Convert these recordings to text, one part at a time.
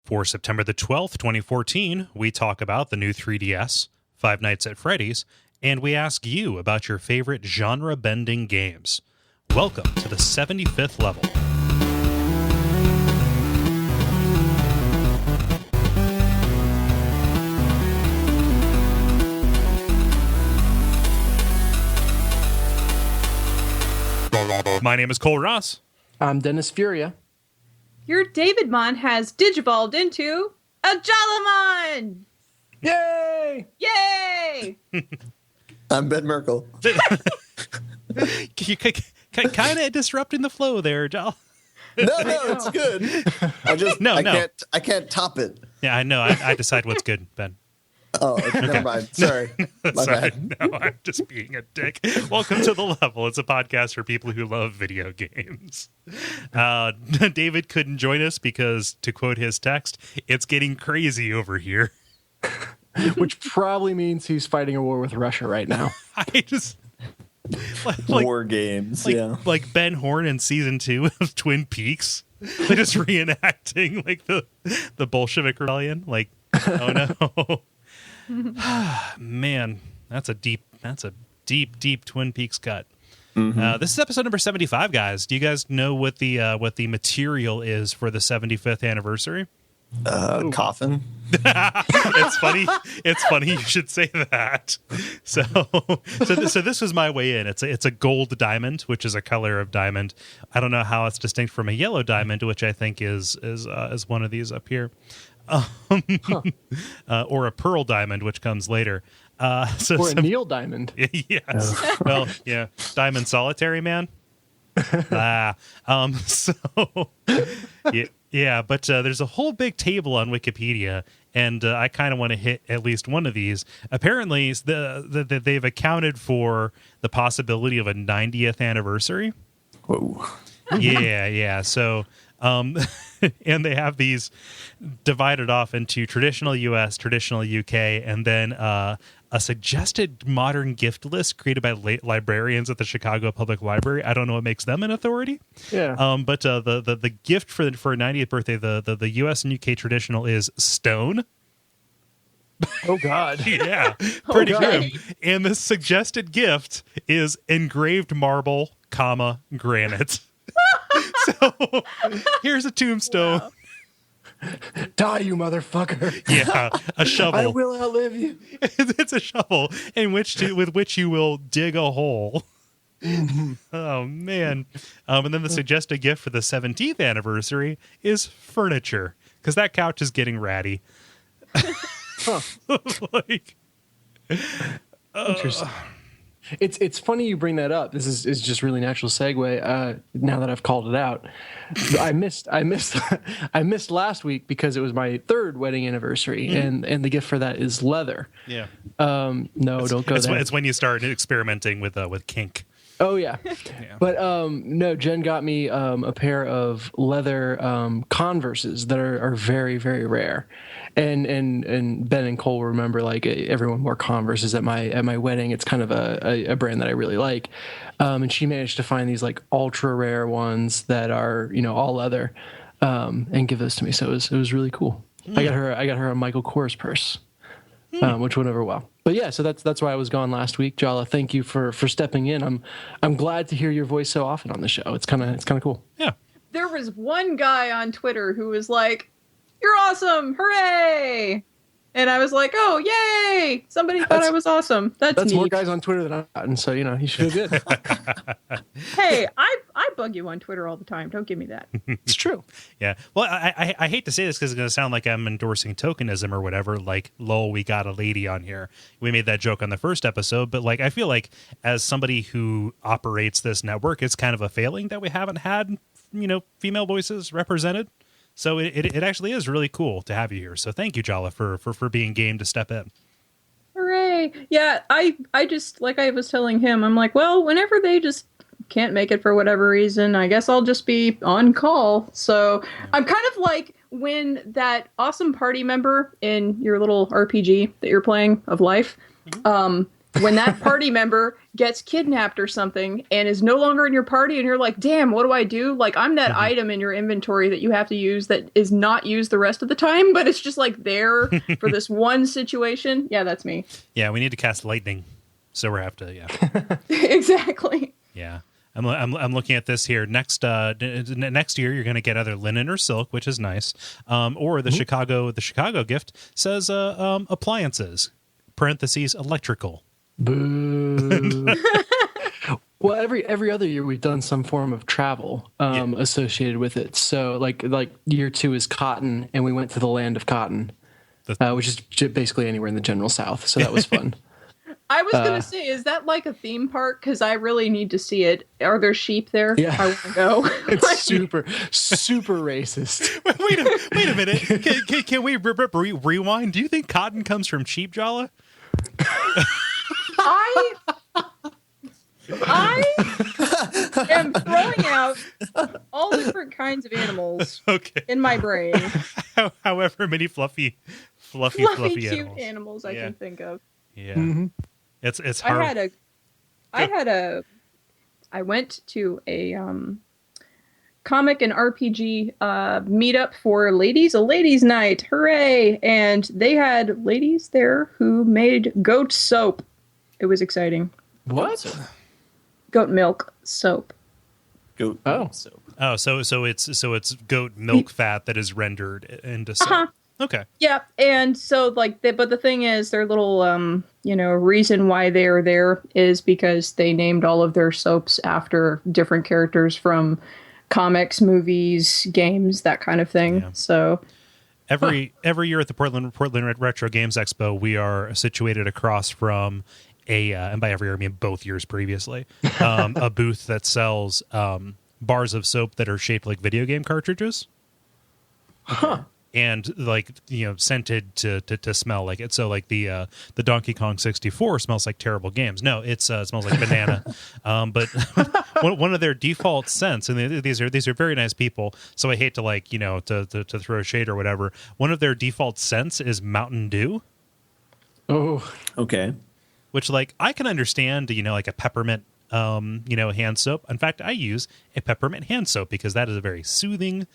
For September the 12th, 2014, we talk about the new 3DS, Five Nights at Freddy's, and we ask you about your favorite genre-bending games. Welcome to the 75th level. My name is Kole Ross. I'm Dennis Furia. Your Davidmon has digivolved into a Jalamon! Yay! Yay! I'm Ben Merkel. Kind of disrupting the flow there, Jala. No, it's good. I can't top it. Yeah, I know. I decide what's good, Ben. Oh, okay. Never mind. Sorry. My Sorry. bad. No, I'm just being a dick. Welcome to The Level. It's a podcast for people who love video games. David couldn't join us because, to quote his text, it's getting crazy over here. Which probably means he's fighting a war with Russia right now. I just... War games, yeah. Like Ben Horn in season 2 of Twin Peaks. They're just reenacting like the Bolshevik rebellion. Like, oh no. Man, that's a deep Twin Peaks cut. Mm-hmm. This is episode number 75, guys. Do you guys know what the material is for the 75th anniversary? Coffin. It's funny you should say that. So this was my way in. It's a gold diamond, which is a color of diamond. I don't know how it's distinct from a yellow diamond, which I think is one of these up here. Or a pearl diamond, which comes later. Or a Neil diamond. Yes. Well, yeah. Diamond solitary, man. Yeah, but there's a whole big table on Wikipedia, and I kind of want to hit at least one of these. Apparently, they've accounted for the possibility of a 90th anniversary. Whoa. Yeah. So, and they have these divided off into traditional US, traditional UK, and then a suggested modern gift list created by librarians at the Chicago Public Library. I don't know what makes them an authority. Yeah. But the gift for a 90th birthday, the US and UK traditional is stone. Oh God. Yeah. Pretty grim. And the suggested gift is engraved marble, granite. So here's a tombstone. Wow. Die, you motherfucker. Yeah, a shovel. I will outlive you. It's a shovel with which you will dig a hole. Oh, man. And then the suggested gift for the 17th anniversary is furniture, because that couch is getting ratty. Interesting. It's funny you bring that up. This is just really natural segue. Now that I've called it out, I missed last week because it was my 3rd wedding anniversary, and the gift for that is leather. Yeah. Don't go there. It's when you start experimenting with kink. Oh yeah. But no, Jen got me a pair of leather Converses that are very, very rare. And Ben and Kole remember, like, everyone wore Converses at my wedding. It's kind of a brand that I really like. And she managed to find these like ultra rare ones that are, all leather, and give those to me. So it was really cool. I got her a Michael Kors purse, which went over well. But yeah, so that's why I was gone last week. Jala, thank you for stepping in. I'm glad to hear your voice so often on the show. It's kind of cool. Yeah. There was one guy on Twitter who was like, "You're awesome! Hooray!" And I was like, "Oh, yay! Somebody thought I was awesome. That's neat." More guys on Twitter than I've gotten, so you should feel good. Hey, I bug you on Twitter all the time. Don't give me that. It's true. Yeah. Well, I hate to say this because it's going to sound like I'm endorsing tokenism or whatever. Like, lol, we got a lady on here. We made that joke on the first episode, but like, I feel like as somebody who operates this network, it's kind of a failing that we haven't had, female voices represented. So it actually is really cool to have you here. So thank you, Jala, for being game to step in. Hooray. Yeah, I just, like I was telling him, I'm like, well, whenever they just can't make it for whatever reason, I guess I'll just be on call. So I'm kind of like when that awesome party member in your little RPG that you're playing of life, when that party member gets kidnapped or something and is no longer in your party and you're like, damn, what do I do? Like, I'm that item in your inventory that you have to use that is not used the rest of the time, but it's just like there for this one situation. Yeah, that's me. Yeah, we need to cast lightning. So we have to, yeah. Exactly. Yeah. I'm looking at this here. Next year, you're going to get either linen or silk, which is nice. Or the Chicago gift says appliances, parentheses, electrical. Boo. Well, every other year we've done some form of travel associated with it. So like year 2 is cotton, and we went to the land of cotton, which is basically anywhere in the general South. So that was fun. I was going to say, is that like a theme park? Because I really need to see it. Are there sheep there? Yeah. I want to go. It's super racist. Wait a minute. Can we rewind? Do you think cotton comes from sheep, Jala? I am throwing out all different kinds of animals in my brain. However many fluffy cute animals I can think of. Yeah. Mm-hmm. It's hard. I went to a comic and RPG meetup for ladies, a ladies' night. Hooray! And they had ladies there who made goat soap. It was exciting. What? Goat milk soap. Goat soap. Oh, so it's goat milk fat that is rendered into soap. Okay. Yeah, and so but the thing is, their little reason why they're there is because they named all of their soaps after different characters from comics, movies, games, that kind of thing. Yeah. So every year at the Portland Retro Games Expo, we are situated across from and by every year I mean both years previously, a booth that sells bars of soap that are shaped like video game cartridges. Huh. And scented to smell like it. So like the Donkey Kong 64 smells like terrible games. No, it smells like banana. But one of their default scents, and these are very nice people. So I hate to to throw shade or whatever. One of their default scents is Mountain Dew. Oh, okay. Which I can understand. Like a peppermint. Hand soap. In fact, I use a peppermint hand soap because that is a very soothing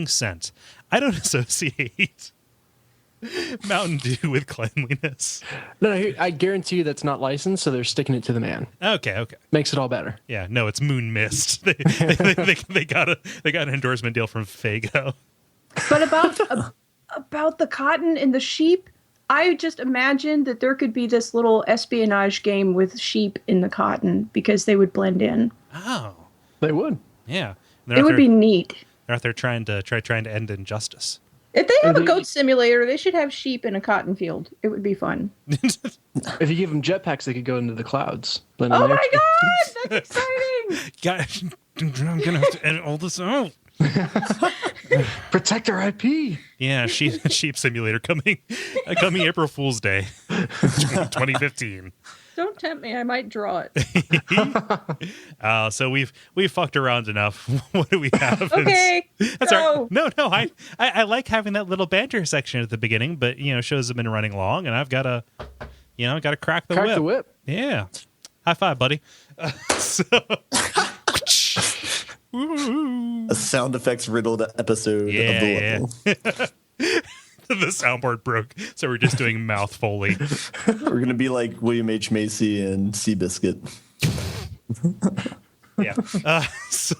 scent. I don't associate Mountain Dew with cleanliness. No, I guarantee you that's not licensed, so they're sticking it to the man. Okay. Makes it all better. Yeah, no, it's Moon Mist. They got an endorsement deal from Fago. But about the cotton and the sheep, I just imagined that there could be this little espionage game with sheep in the cotton because they would blend in. Oh, they would. Yeah, it would be neat. They're out there trying to end injustice. If they have a goat simulator, they should have sheep in a cotton field. It would be fun. If you give them jetpacks, they could go into the clouds. Oh my god, that's exciting! Guys, I'm gonna have to edit all this out. Protect our IP. Yeah, sheep simulator coming April Fool's Day, 2015. Don't tempt me. I might draw it. So we've fucked around enough. What do we have? Okay. That's all right. No. I like having that little banter section at the beginning, but shows have been running long, and I've got to crack the whip. Yeah. High five, buddy. A sound effects riddled episode of the level. The soundboard broke, so we're just doing mouth Foley. We're gonna be like William H. Macy and Seabiscuit. Yeah. So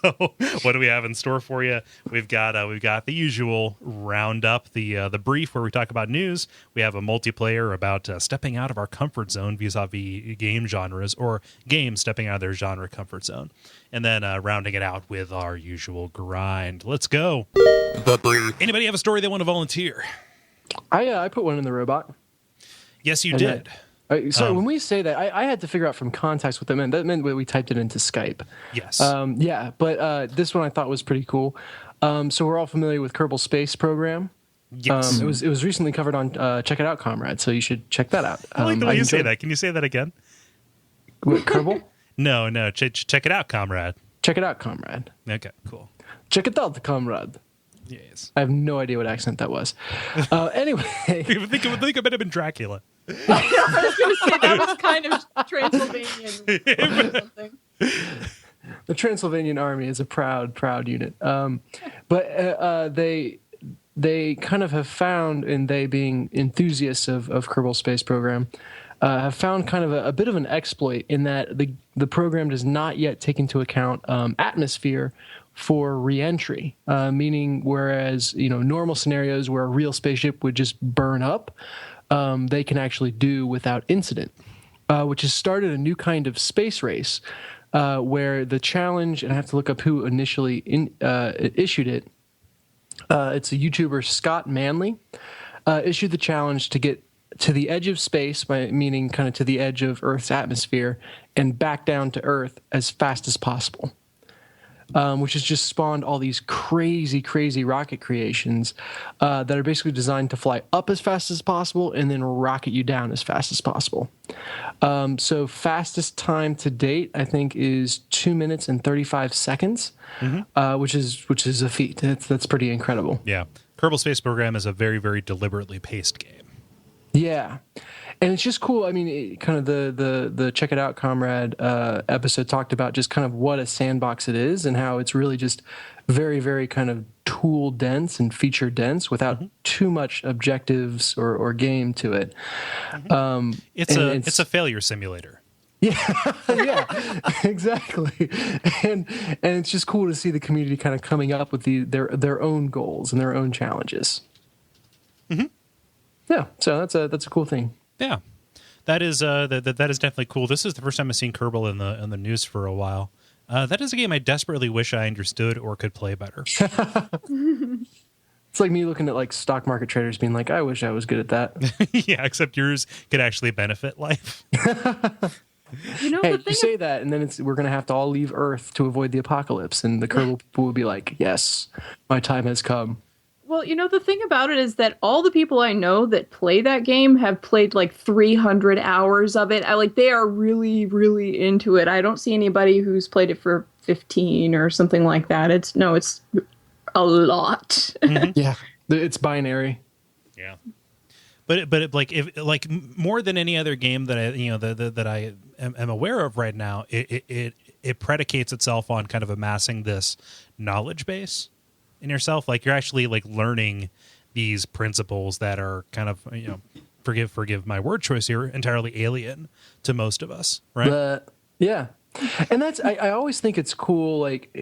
what do we have in store for you? We've got the usual roundup, the brief where we talk about news. We have a multiplayer about stepping out of our comfort zone vis-a-vis game genres, or games stepping out of their genre comfort zone, and then rounding it out with our usual grind. Let's go. The brief. Anybody have a story they want to volunteer? I put one in the robot. Yes, you did. So when we say that, I had to figure out from context what that meant. That meant we typed it into Skype. Yes. But this one I thought was pretty cool. So we're all familiar with Kerbal Space Program. Yes. It was recently covered on Check It Out, Comrade. So you should check that out. I like the way you say that. Can you say that again? What, Kerbal? No. Check it out, Comrade. Check it out, Comrade. Okay, cool. Check it out, Comrade. Yes. I have no idea what accent that was. Anyway. think it might have been Dracula. I was going to say that was kind of Transylvanian or something. The Transylvanian army is a proud unit. But they kind of have found, and they being enthusiasts of Kerbal Space Program, have found kind of a bit of an exploit in that the program does not yet take into account atmosphere for reentry, meaning whereas normal scenarios where a real spaceship would just burn up, they can actually do without incident, which has started a new kind of space race where the challenge, and I have to look up who initially issued it. It's a YouTuber, Scott Manley, issued the challenge to get to the edge of space, meaning kind of to the edge of Earth's atmosphere, and back down to Earth as fast as possible. Which has just spawned all these crazy rocket creations that are basically designed to fly up as fast as possible and then rocket you down as fast as possible. So fastest time to date, I think, is 2 minutes and 35 seconds, which is a feat. That's pretty incredible. Yeah. Kerbal Space Program is a very, very deliberately paced game. Yeah. And it's just cool. I mean, kind of the Check It Out, Comrade episode talked about just kind of what a sandbox it is and how it's really just very, very kind of tool dense and feature dense without too much objectives or game to it. It's a failure simulator. Yeah, yeah, exactly. And it's just cool to see the community kind of coming up with their own goals and their own challenges. Mm-hmm. Yeah, so that's a cool thing. Yeah, that is that is definitely cool. This is the first time I've seen Kerbal in the news for a while. That is a game I desperately wish I understood or could play better. It's like me looking at like stock market traders being like, I wish I was good at that. Yeah, except yours could actually benefit life. Hey, you say that, and then we're going to have to all leave Earth to avoid the apocalypse, and the Kerbal people will be like, yes, my time has come. Well, the thing about it is that all the people I know that play that game have played like 300 hours of it. They are really, really into it. I don't see anybody who's played it for 15 or something like that. It's a lot. Mm-hmm. Yeah, it's binary. Yeah, but if more than any other game that I am aware of right now, it predicates itself on kind of amassing this knowledge base in yourself. Like you're actually like learning these principles that are kind of, forgive my word choice here, entirely alien to most of us, right? Yeah. And that's, I always think it's cool. Like,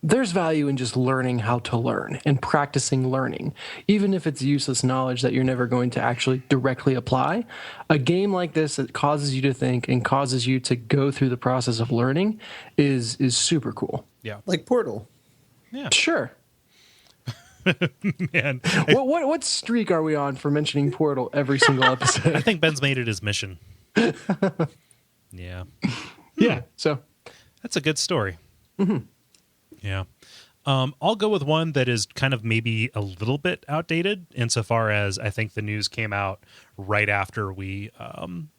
there's value in just learning how to learn and practicing learning, even if it's useless knowledge that you're never going to actually directly apply. A game like this that causes you to think and causes you to go through the process of learning is super cool. Yeah. Like Portal. Yeah. Sure. Man, what streak are we on for mentioning Portal every single episode? I think Ben's made it his mission. Yeah. Yeah. So that's a good story. Mm-hmm. Yeah. I'll go with one that is kind of maybe a little bit outdated insofar as I think the news came out right after we,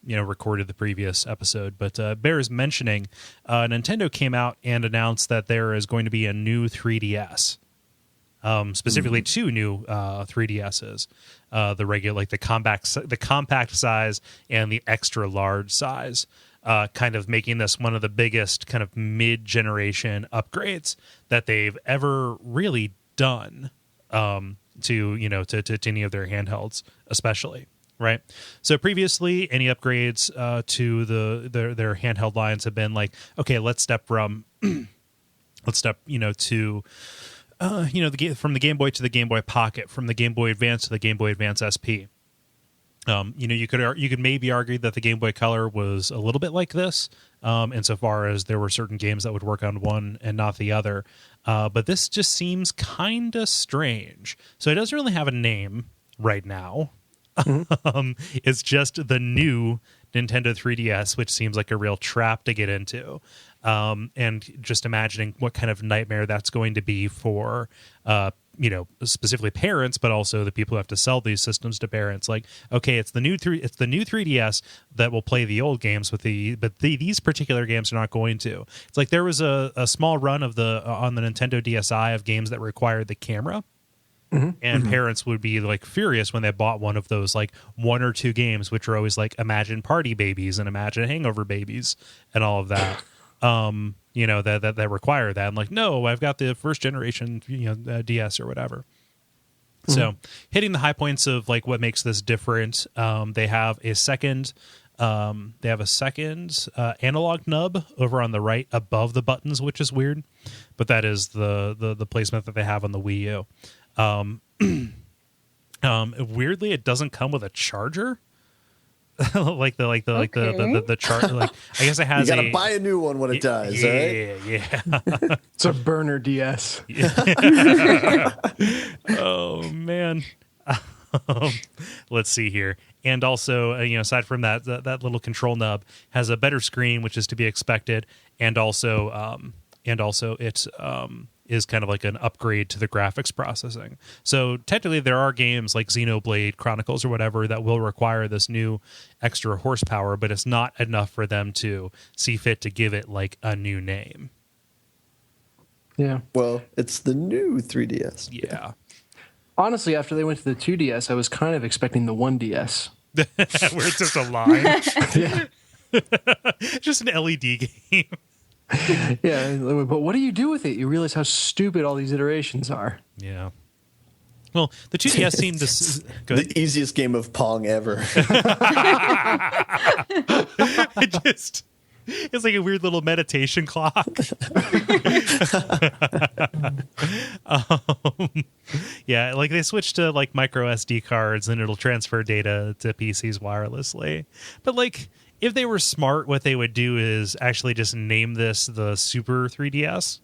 recorded the previous episode. But bears mentioning, Nintendo came out and announced that there is going to be a new 3DS. Specifically two new 3DSs, the regular, like the compact size and the extra large size, kind of making this one of the biggest kind of mid-generation upgrades that they've ever really done to any of their handhelds, especially. Right. So previously, any upgrades to their handheld lines have been like, okay, let's step to from the Game Boy to the Game Boy Pocket, from the Game Boy Advance to the Game Boy Advance SP. You could maybe argue that the Game Boy Color was a little bit like this, insofar as there were certain games that would work on one and not the other. But this just seems kind of strange. So it doesn't really have a name right now. Mm-hmm. It's just the new Nintendo 3DS, which seems like a real trap to get into. And just imagining what kind of nightmare that's going to be for, specifically parents, but also the people who have to sell these systems to parents. Like, okay, it's the new 3DS that will play the old games but these particular games are not going to. It's like there was a small run of on the Nintendo DSi of games that required the camera. And parents would be like furious when they bought one of those like 1 or 2 games, which are always like Imagine Party Babies and Imagine Hangover Babies and all of that. That require that. I'm like, no, I've got the first generation, DS or whatever. So hitting the high points of like what makes this different. They have a second analog nub over on the right above the buttons, which is weird, but that is the placement that they have on the Wii U. Weirdly, it doesn't come with a charger. the chart. Like, I guess it has. You gotta buy a new one when it does. Yeah, right? Yeah. It's a burner DS. Oh man. Let's see here. And also, aside from that little control nub has a better screen, which is to be expected, and also it is kind of like an upgrade to the graphics processing. So technically, there are games like Xenoblade Chronicles or whatever that will require this new extra horsepower, but it's not enough for them to see fit to give it like a new name. Yeah. Well, it's the new 3DS. Yeah. Honestly, after they went to the 2DS, I was kind of expecting the 1DS. Where it's just a line. Just an LED game. Yeah, but what do you do with it? You realize how stupid all these iterations are. Yeah. Well, the 2DS seemed to... The easiest game of Pong ever. It's like a weird little meditation clock. Yeah, like they switched to like micro SD cards and it'll transfer data to PCs wirelessly. But like, if they were smart, what they would do is actually just name this the Super 3DS.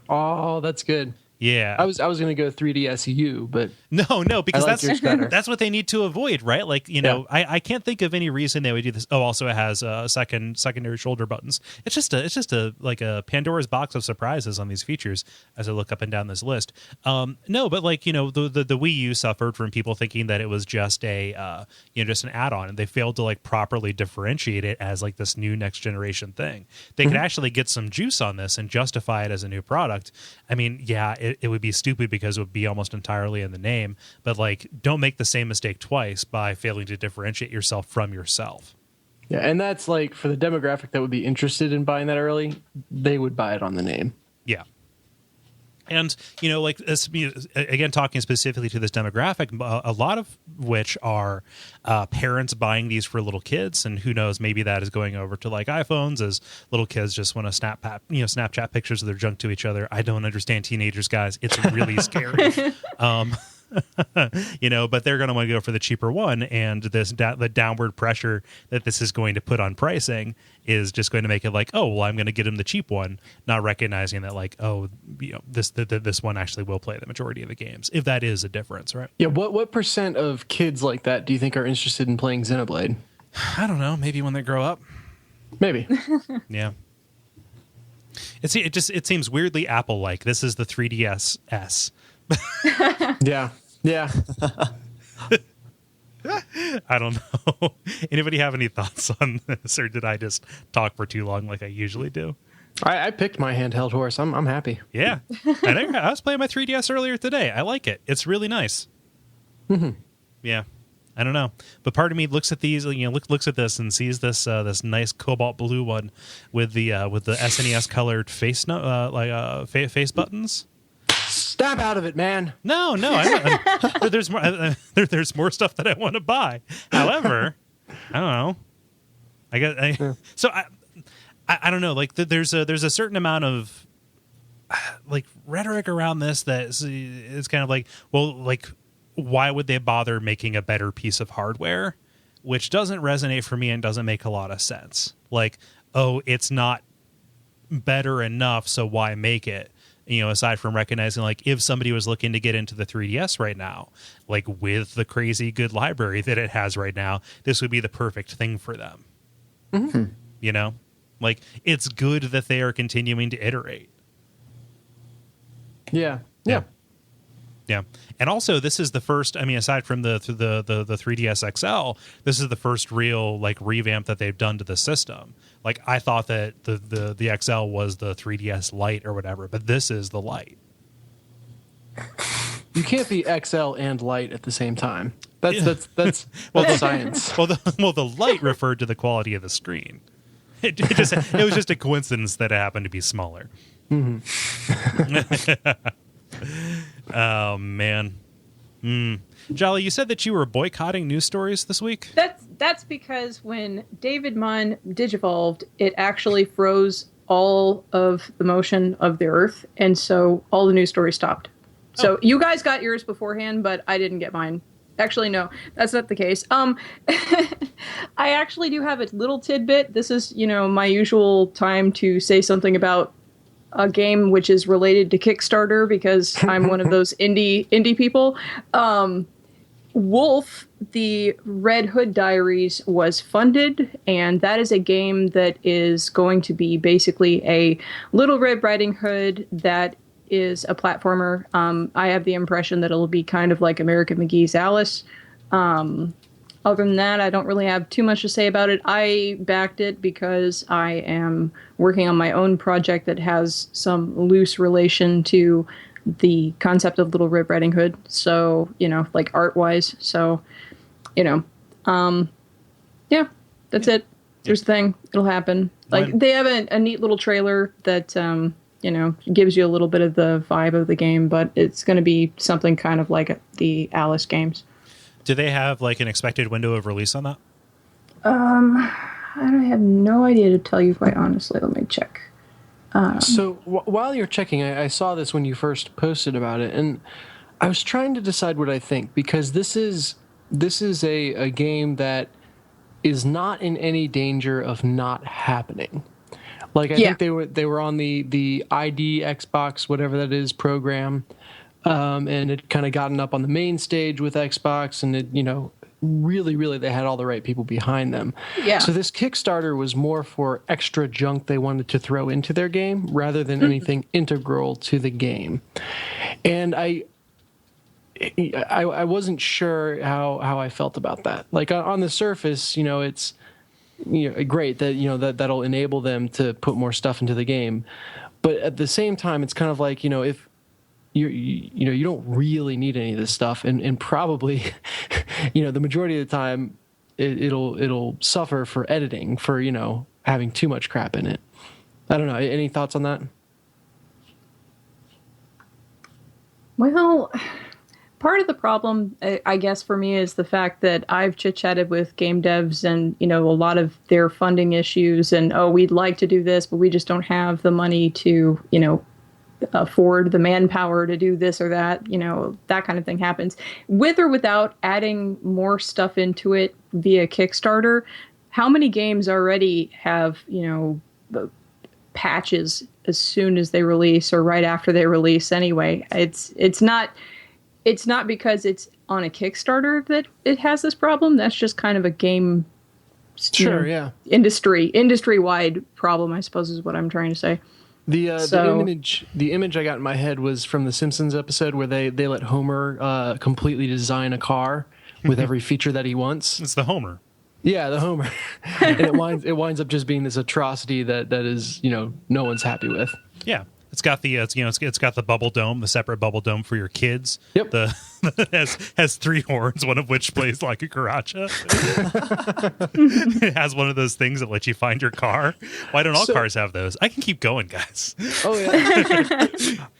Oh, that's good. Yeah, I was going to go 3DSU, but no, because that's what they need to avoid, right? Like, I can't think of any reason they would do this. Oh, also it has secondary shoulder buttons. It's just a like a Pandora's box of surprises on these features as I look up and down this list. No, but like the Wii U suffered from people thinking that it was just just an add-on, and they failed to like properly differentiate it as like this new next generation thing. They could actually get some juice on this and justify it as a new product. I mean, yeah. It would be stupid because it would be almost entirely in the name, but like, don't make the same mistake twice by failing to differentiate yourself from yourself. Yeah, and that's like for the demographic that would be interested in buying that early, they would buy it on the name. Yeah. And, again, talking specifically to this demographic, a lot of which are parents buying these for little kids. And who knows, maybe that is going over to like iPhones as little kids just want to Snapchat pictures of their junk to each other. I don't understand teenagers, guys. It's really scary. But they're going to want to go for the cheaper one. And the downward pressure that this is going to put on pricing is just going to make it like, oh, well, I'm going to get him the cheap one, not recognizing that like, oh, this one actually will play the majority of the games, if that is a difference, right? Yeah. What percent of kids like that do you think are interested in playing Xenoblade? I don't know. Maybe when they grow up. Maybe. Yeah. It seems weirdly Apple-like. This is the 3DS. Yeah. I don't know. Anybody have any thoughts on this, or did I just talk for too long like I usually do? I picked my handheld horse. I'm happy. Yeah. I was playing my 3DS earlier today. I like it. It's really nice. Mm-hmm. Yeah. I don't know. But part of me looks at these, looks at this and sees this this nice cobalt blue one with the SNES colored face face buttons. Snap out of it, man. No. There's more stuff that I want to buy. However, I don't know. I don't know. Like there's a certain amount of like rhetoric around this that is kind of like, well, like why would they bother making a better piece of hardware, which doesn't resonate for me and doesn't make a lot of sense. Like, oh, it's not better enough, so why make it? Aside from recognizing, like, if somebody was looking to get into the 3DS right now, like, with the crazy good library that it has right now, this would be the perfect thing for them. Mm-hmm. Like, it's good that they are continuing to iterate. Yeah. And also, this is the first, aside from the 3DS XL, this is the first real, like, revamp that they've done to the system. Like, I thought that the XL was the 3DS Lite or whatever, but this is the Lite. You can't be XL and light at the same time. That's science. Well, the light referred to the quality of the screen. It was just a coincidence that it happened to be smaller. Mm-hmm. Oh man. Jala, you said that you were boycotting news stories this week? That's because when David Munn digivolved, it actually froze all of the motion of the Earth, and so all the news stories stopped. So you guys got yours beforehand, but I didn't get mine. Actually, no, that's not the case. I actually do have a little tidbit. This is, my usual time to say something about a game which is related to Kickstarter because I'm one of those indie people. Wolf, the Red Hood Diaries, was funded, and that is a game that is going to be basically a Little Red Riding Hood that is a platformer. I have the impression that it'll be kind of like American McGee's Alice. Other than that, I don't really have too much to say about it. I backed it because I am working on my own project that has some loose relation to the concept of Little Red Riding Hood. So, like art-wise. So, yeah, that's it. Here's the thing. It'll happen. Like, they have a neat little trailer that, gives you a little bit of the vibe of the game, but it's going to be something kind of like the Alice games. Do they have like an expected window of release on that? I have no idea to tell you quite honestly. Let me check. So while you're checking, I saw this when you first posted about it, and I was trying to decide what I think, because this is a game that is not in any danger of not happening. Like I think they were on the ID Xbox, whatever that is, program. And it kind of gotten up on the main stage with Xbox, and it, really they had all the right people behind them. Yeah. So this Kickstarter was more for extra junk they wanted to throw into their game rather than anything integral to the game. And I wasn't sure how I felt about that. Like on the surface, it's great that that'll enable them to put more stuff into the game, but at the same time, it's kind of like if you don't really need any of this stuff, and probably the majority of the time it'll suffer for editing for having too much crap in it. I don't know. Any thoughts on that? Well, part of the problem, I guess, for me is the fact that I've chit-chatted with game devs and, a lot of their funding issues and, we'd like to do this, but we just don't have the money to, afford the manpower to do this or that, that kind of thing happens. With or without adding more stuff into it via Kickstarter, how many games already have, patches as soon as they release or right after they release anyway? It's not because it's on a Kickstarter that it has this problem. That's just kind of a game industry-wide problem, I suppose, is what I'm trying to say. The image I got in my head was from the Simpsons episode where they let Homer completely design a car with every feature that he wants. It's the Homer. Yeah, the Homer. And it winds up just being this atrocity that is, no one's happy with. Yeah. It's got the it's got the bubble dome, the separate bubble dome for your kids. Yep. has 3 horns, one of which plays like a Karacha. It has one of those things that lets you find your car. Why don't all cars have those? I can keep going, guys. Oh yeah.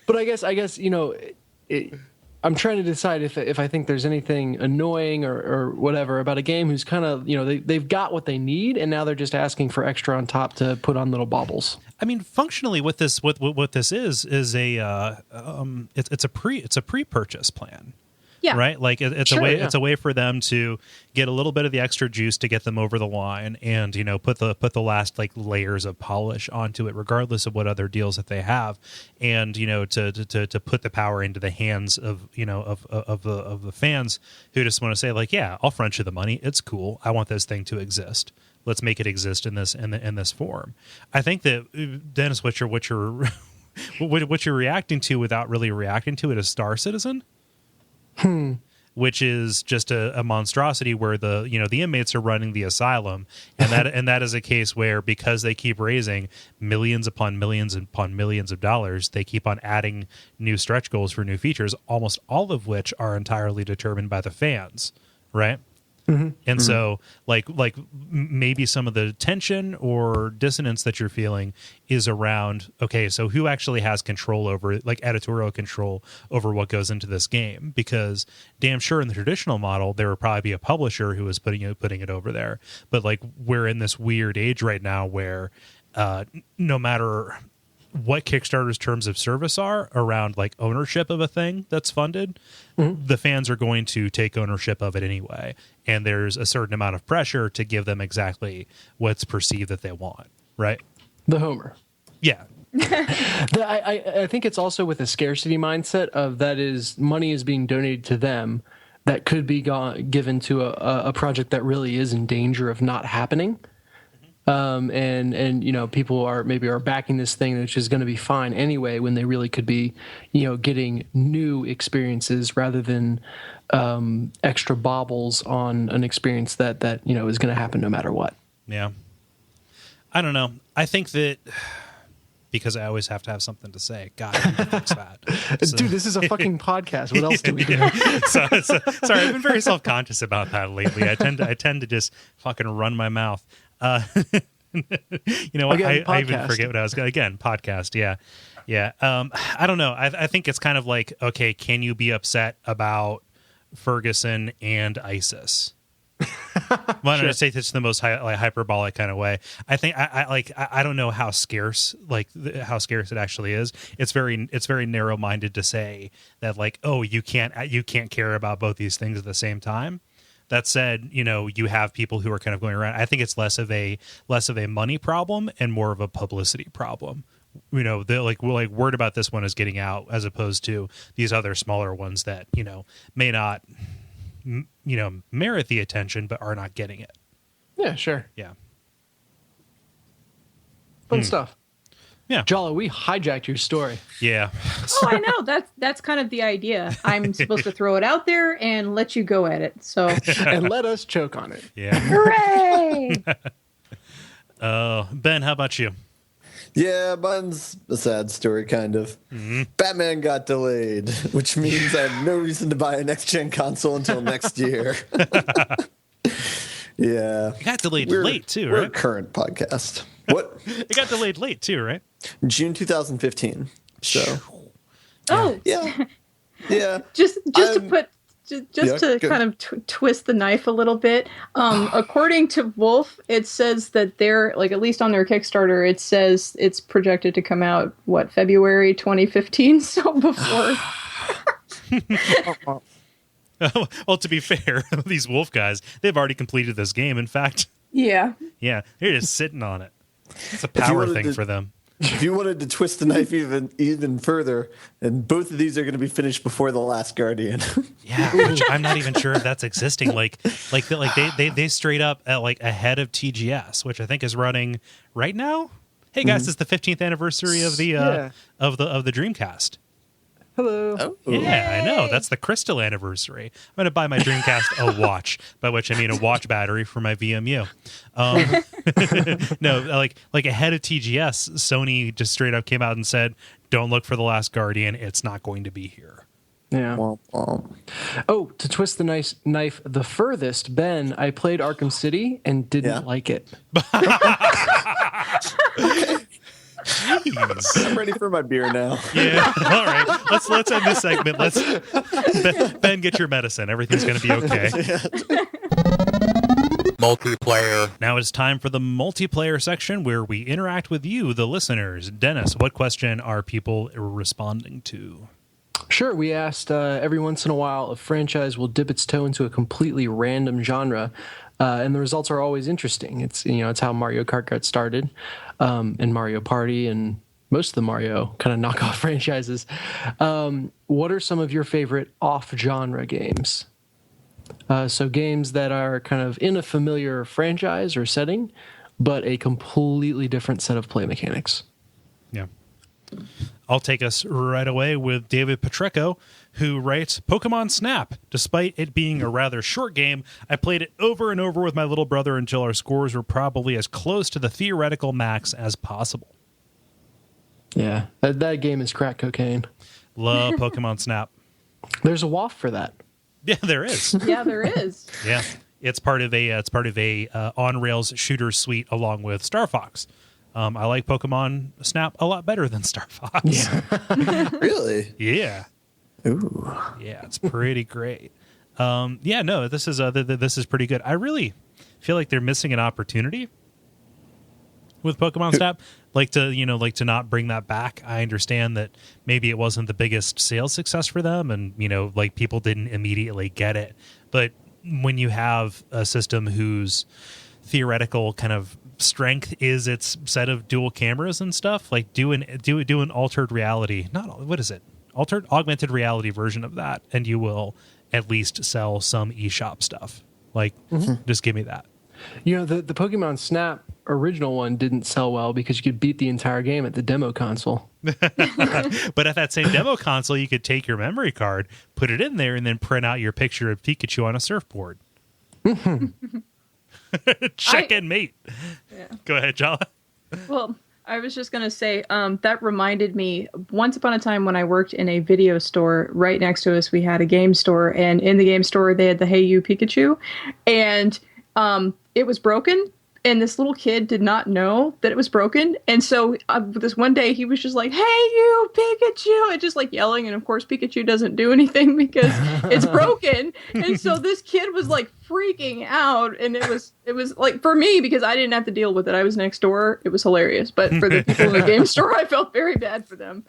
But I guess I'm trying to decide if I think there's anything annoying or whatever about a game who's kind of, they've got what they need, and now they're just asking for extra on top to put on little baubles. I mean, functionally, what this is a it's a pre-purchase plan. Yeah. Right. Like it's a way for them to get a little bit of the extra juice to get them over the line, and put the last like layers of polish onto it, regardless of what other deals that they have, and to put the power into the hands of of the fans who just want to say like, yeah, I'll front you the money. It's cool. I want this thing to exist. Let's make it exist in this form. I think that Dennis, what you're reacting to without really reacting to it is Star Citizen. which is just a monstrosity where the inmates are running the asylum, and that is a case where, because they keep raising millions upon millions upon millions of dollars, they keep on adding new stretch goals for new features, almost all of which are entirely determined by the fans, right? And so like maybe some of the tension or dissonance that you're feeling is around, okay, so who actually has control over, like, editorial control over what goes into this game? Because damn sure in the traditional model there would probably be a publisher who is putting it over there, but like we're in this weird age right now where no matter what Kickstarter's terms of service are around like ownership of a thing that's funded, the fans are going to take ownership of it anyway. And there's a certain amount of pressure to give them exactly what's perceived that they want, right? The Homer. Yeah. I think it's also with a scarcity mindset of that is money is being donated to them that could be given to a project that really is in danger of not happening. And people are backing this thing, which is going to be fine anyway, when they really could be, getting new experiences rather than extra baubles on an experience that is going to happen no matter what. Yeah. I don't know. I think that because I always have to have something to say. God, I need to fix that. So, dude, this is a fucking podcast. What else do we do? Sorry, I've been very self-conscious about that lately. I tend to just fucking run my mouth. I even forget what I was going. Again, podcast. Yeah. I don't know. I think it's kind of like, okay, can you be upset about Ferguson and ISIS? Well, I'm going to say this in the most hyperbolic kind of way. I think I don't know how scarce it actually is. It's very narrow minded to say that, like, oh, you can't care about both these things at the same time. That said, you have people who are kind of going around. I think it's less of a money problem and more of a publicity problem. Word about this one is getting out, as opposed to these other smaller ones that may not merit the attention but are not getting it. Yeah, sure. Yeah. Fun stuff. Yeah. Jala, we hijacked your story. Yeah. Oh, I know. That's kind of the idea. I'm supposed to throw it out there and let you go at it. So and let us choke on it. Yeah. Hooray! Ben, how about you? Yeah, mine's a sad story, kind of. Batman got delayed, which means I have no reason to buy a next-gen console until next year. Yeah. It got delayed late, too, right? We're a current podcast. What? It got delayed late, too, right? June 2015. So. Oh. Yeah. Yeah. Just to kind of twist the knife a little bit. According to Wolf, it says that they're, like, at least on their Kickstarter, it says it's projected to come out, February 2015? So before. Well, to be fair, these Wolf guys, they've already completed this game. In fact. Yeah. Yeah. They're just sitting on it. It's a power thing for them. If you wanted to twist the knife even further, and both of these are going to be finished before The Last Guardian. Yeah, which I'm not even sure if that's existing. They straight up at ahead of TGS, which I think is running right now. Hey guys, it's the 15th anniversary of the of the Dreamcast. Hello. Oh. Yeah, I know. That's the Crystal anniversary. I'm going to buy my Dreamcast a watch, by which I mean a watch battery for my VMU. No, like ahead of TGS, Sony just straight up came out and said, "Don't look for The Last Guardian. It's not going to be here." Yeah. Oh, to twist the knife the furthest, Ben, I played Arkham City and didn't like it. I'm ready for my beer now. Yeah. All right. Let's end this segment. Ben, get your medicine. Everything's going to be okay. Multiplayer. Now it's time for the multiplayer section where we interact with you, the listeners. Dennis, what question are people responding to? Sure. We asked every once in a while a franchise will dip its toe into a completely random genre. And the results are always interesting. It's it's how Mario Kart got started, and Mario Party, and most of the Mario kind of knockoff franchises. What are some of your favorite off-genre games? So games that are kind of in a familiar franchise or setting, but a completely different set of play mechanics. Yeah. I'll take us right away with David Patrico, who writes, Pokemon Snap. Despite it being a rather short game, I played it over and over with my little brother until our scores were probably as close to the theoretical max as possible. Yeah, that game is crack cocaine. Love Pokemon Snap. There's a WAF for that. Yeah, there is. Yeah, there is. Yeah, it's part of a on rails shooter suite along with Star Fox. I like Pokemon Snap a lot better than Star Fox. Yeah. Really? Yeah. Ooh. Yeah, it's pretty great. Yeah, no, this is pretty good. I really feel like they're missing an opportunity with Pokemon Snap, like to not bring that back. I understand that maybe it wasn't the biggest sales success for them, and like people didn't immediately get it. But when you have a system whose theoretical kind of strength is its set of dual cameras and stuff, like do an altered reality, augmented reality version of that, and you will at least sell some eShop stuff. Like, just give me that. The Pokemon Snap original one didn't sell well because you could beat the entire game at the demo console. But at that same demo console, you could take your memory card, put it in there, and then print out your picture of Pikachu on a surfboard. Check in, mate. Yeah. Go ahead, Jala. Well, I was just going to say, that reminded me, once upon a time when I worked in a video store, right next to us, we had a game store, and in the game store, they had the Hey You Pikachu, and it was broken, and this little kid did not know that it was broken, and so this one day, he was just like, "Hey you, Pikachu!" and just like yelling, and of course, Pikachu doesn't do anything because it's broken, and so this kid was like freaking out, and it was like, for me, because I didn't have to deal with it, I was next door, it was hilarious, but for the people in the game store, I felt very bad for them.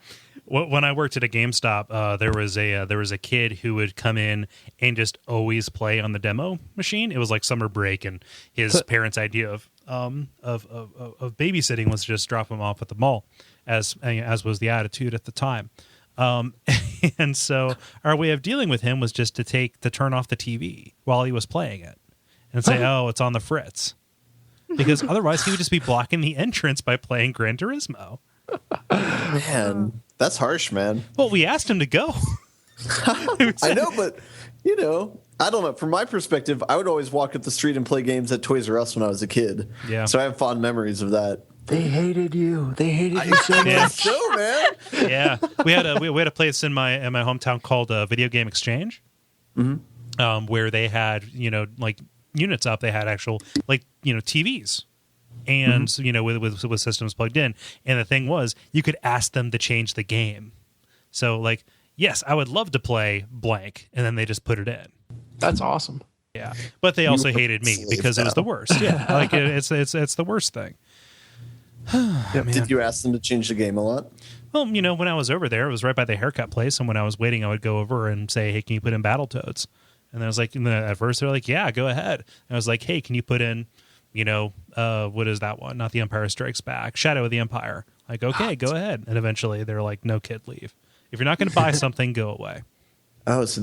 When I worked at a GameStop, there was a kid who would come in and just always play on the demo machine. It was like summer break, and his parents' idea of babysitting was to just drop him off at the mall, as was the attitude at the time. And so our way of dealing with him was just to turn off the TV while he was playing it and say, "Oh, it's on the fritz," because otherwise he would just be blocking the entrance by playing Gran Turismo. Man, that's harsh, man. Well, we asked him to go. I know, but I don't know. From my perspective, I would always walk up the street and play games at Toys R Us when I was a kid. Yeah. So I have fond memories of that. They hated you. They hated you so Yeah. much. So, man. Yeah, we had a place in my hometown called Video Game Exchange, where they had like units up. They had actual TVs, and with systems plugged in. And the thing was, you could ask them to change the game. So like, yes, I would love to play blank, and then they just put it in. That's awesome. Yeah, but they also hated me because it was the worst. Yeah, like it's the worst thing. Did you ask them to change the game a lot? Well, when I was over there, it was right by the haircut place, and when I was waiting, I would go over and say, "Hey, can you put in Battletoads?" And I was like, at first they're like, "Yeah, go ahead." And I was like, "Hey, can you put in, what is that one? Not The Empire Strikes Back, Shadow of the Empire." Like, okay, go ahead. And eventually, they're like, "No, kid, leave. If you're not going to buy something, go away." Oh, so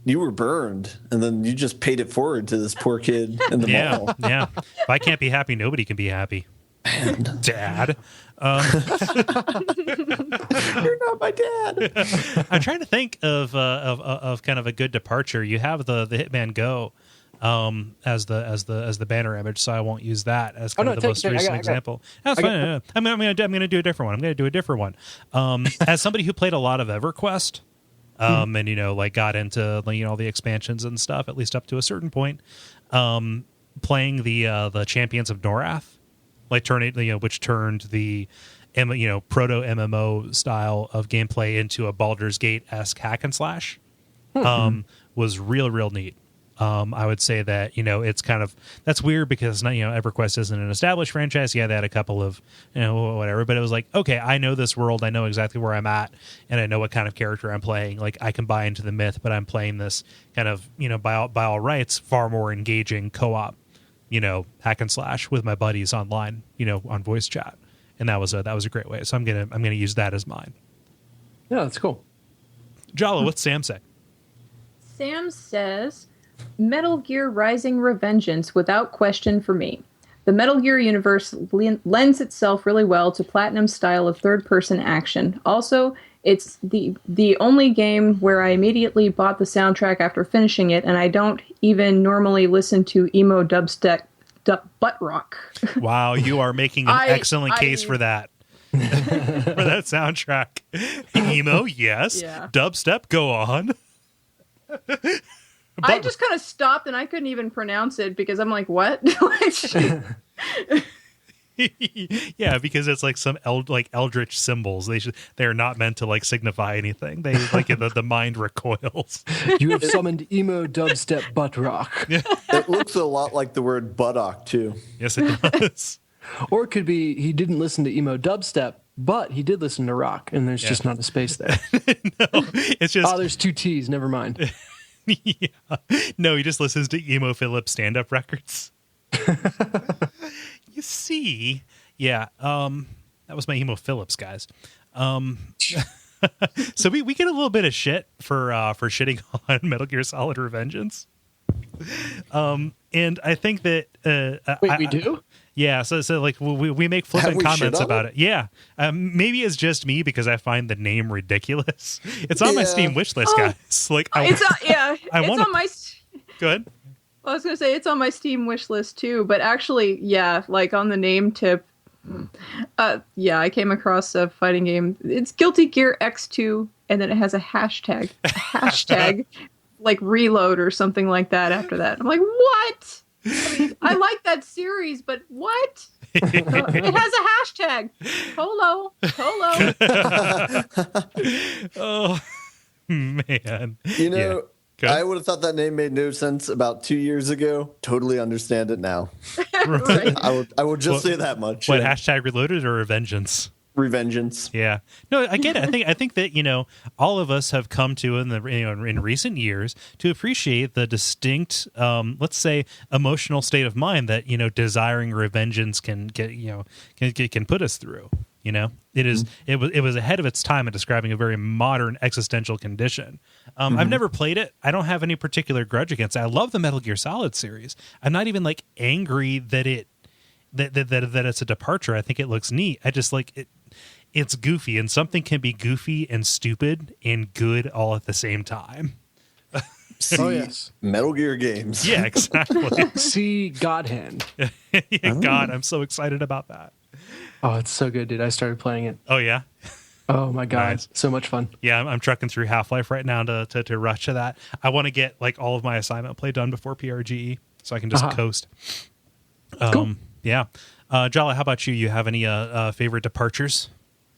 you were burned, and then you just paid it forward to this poor kid in the mall. Yeah. If I can't be happy, nobody can be happy. Man. Dad. You're not my dad. I'm trying to think of kind of a good departure. You have the Hitman Go as the banner image, so I won't use that as kind of the most recent example. That's fine. I'm gonna do a different one. I'm gonna do a different one. As somebody who played a lot of EverQuest, and got into all the expansions and stuff, at least up to a certain point, playing the Champions of Norath. Which turned the proto MMO style of gameplay into a Baldur's Gate-esque hack and slash, was real neat. I would say that it's kind of, that's weird because EverQuest isn't an established franchise. Yeah, they had a couple of whatever, but it was like, okay, I know this world, I know exactly where I'm at, and I know what kind of character I'm playing. Like, I can buy into the myth, but I'm playing this kind of by all rights far more engaging co-op hack and slash with my buddies online, on voice chat, and that was a great way. So I'm gonna use that as mine. Yeah, that's cool. Jala, what's Sam say? Sam says, Metal Gear Rising: Revengeance without question for me. The Metal Gear universe lends itself really well to Platinum's style of third-person action. Also, it's the only game where I immediately bought the soundtrack after finishing it, and I don't even normally listen to emo dubstep butt rock. Wow, you are making an excellent case for that. For that soundtrack. Emo, yes. Yeah. Dubstep, go on. I just kind of stopped and I couldn't even pronounce it because I'm like, what? Yeah, because it's like some eldritch symbols. They're not meant to like signify anything. They like the mind recoils. You have summoned emo dubstep butt rock. It looks a lot like the word buttock too. Yes, it does. Or it could be he didn't listen to emo dubstep, but he did listen to rock, and there's just not a space there. No, it's just there's 2 T's. Never mind. Yeah. No, he just listens to Emo Phillips stand-up records. You see, yeah, that was my Emo Phillips, guys. So we get a little bit of shit for shitting on Metal Gear Solid Revengeance. And I think that wait, we do? Yeah, so like we make flippant comments about it. Yeah, maybe it's just me because I find the name ridiculous. It's on my Steam wish list, guys. Like, on my. Go ahead. Well, I was gonna say it's on my Steam wish list too, but actually, yeah, like on the name tip, I came across a fighting game. It's Guilty Gear X2, and then it has a hashtag, like reload or something like that. After that, I'm like, what? I mean, I like that series, but what? It has a hashtag. Polo. Oh, man. You know, I would have thought that name made no sense about 2 years ago. Totally understand it now. Right. I would just say that much. What, hashtag reloaded or Revengeance? Revengeance. Yeah. No, I get it. I think that, all of us have come to in recent years to appreciate the distinct, let's say, emotional state of mind that, desiring revengeance can put us through. It was ahead of its time at describing a very modern existential condition. I've never played it. I don't have any particular grudge against it. I love the Metal Gear Solid series. I'm not even like angry that that it's a departure. I think it looks neat. I just like it. It's goofy, and something can be goofy and stupid and good all at the same time. Yes. Metal Gear games. Yeah, exactly. See God Hand. God, I'm so excited about that. Oh, it's so good, dude. I started playing it. Oh, yeah? Oh, my God. Nice. So much fun. Yeah, I'm trucking through Half-Life right now to rush to that. I want to get like all of my assignment play done before PRGE so I can just coast. Cool. Yeah. Jala, how about you? You have any favorite departures?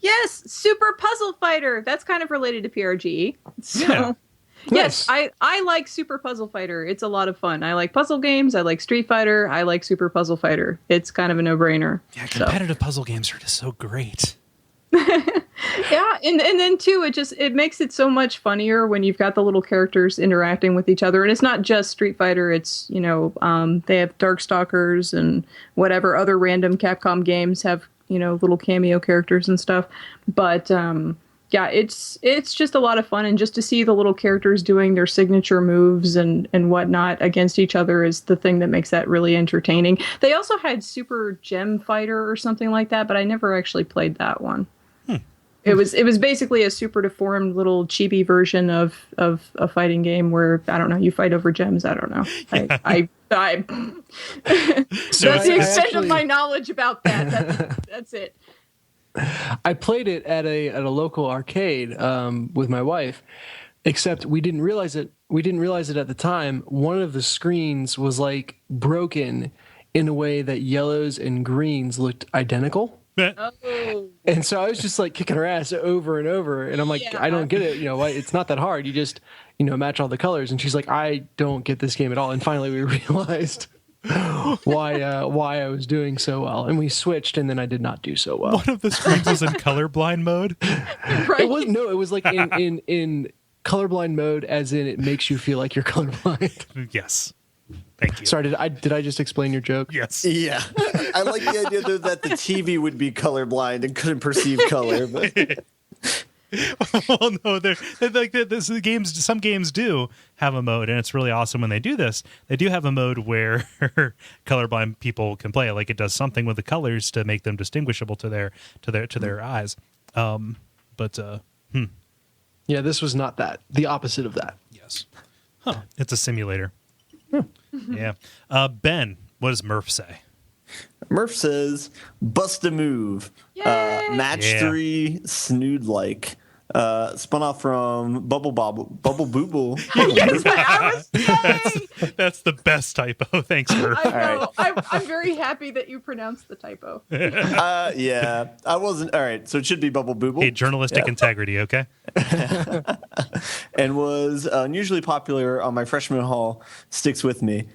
Yes, Super Puzzle Fighter. That's kind of related to PRGE. So, yes, Nice. I like Super Puzzle Fighter. It's a lot of fun. I like puzzle games. I like Street Fighter. I like Super Puzzle Fighter. It's kind of a no-brainer. Yeah, competitive puzzle games are just so great. Yeah, and then too, it makes it so much funnier when you've got the little characters interacting with each other, and it's not just Street Fighter. It's they have Darkstalkers and whatever other random Capcom games have little cameo characters and stuff. But it's just a lot of fun, and just to see the little characters doing their signature moves and whatnot against each other is the thing that makes that really entertaining. They also had Super Gem Fighter or something like that, but I never actually played that one. It was basically a super deformed little chibi version of a fighting game where, I don't know, you fight over gems. I don't know. I that's the extent of my knowledge about that. That's it. I played it at a local arcade with my wife, except we didn't realize it. We didn't realize it at the time. One of the screens was like broken in a way that yellows and greens looked identical. Oh. And so I was just like kicking her ass over and over, and I'm like, I don't get it. It's not that hard. You just match all the colors. And she's like, I don't get this game at all. And finally, we realized why I was doing so well, and we switched, and then I did not do so well. One of the screens was in colorblind mode. Right? It was like in colorblind mode, as in it makes you feel like you're colorblind. Yes. Thank you. Sorry, did I just explain your joke? Yes. Yeah. I like the idea though that the TV would be colorblind and couldn't perceive color, but Well, no, they're like the games. Some games do have a mode, and it's really awesome when they do this. They do have a mode where colorblind people can play. Like it does something with the colors to make them distinguishable to their eyes. Yeah, this was not that. The opposite of that. Yes. Huh. It's a simulator. Yeah. Ben, what does Murph say? Murph says, "Bust a move." Match 3, snood-like. Spun off from Bubble Booble. Yes, but I was saying. That's the best typo. Thanks, Murph. I know. I'm very happy that you pronounced the typo. Yeah, I wasn't. All right, so it should be Bubble Booble. Hey, journalistic integrity, okay? And was unusually popular on my freshman hall. Sticks with me.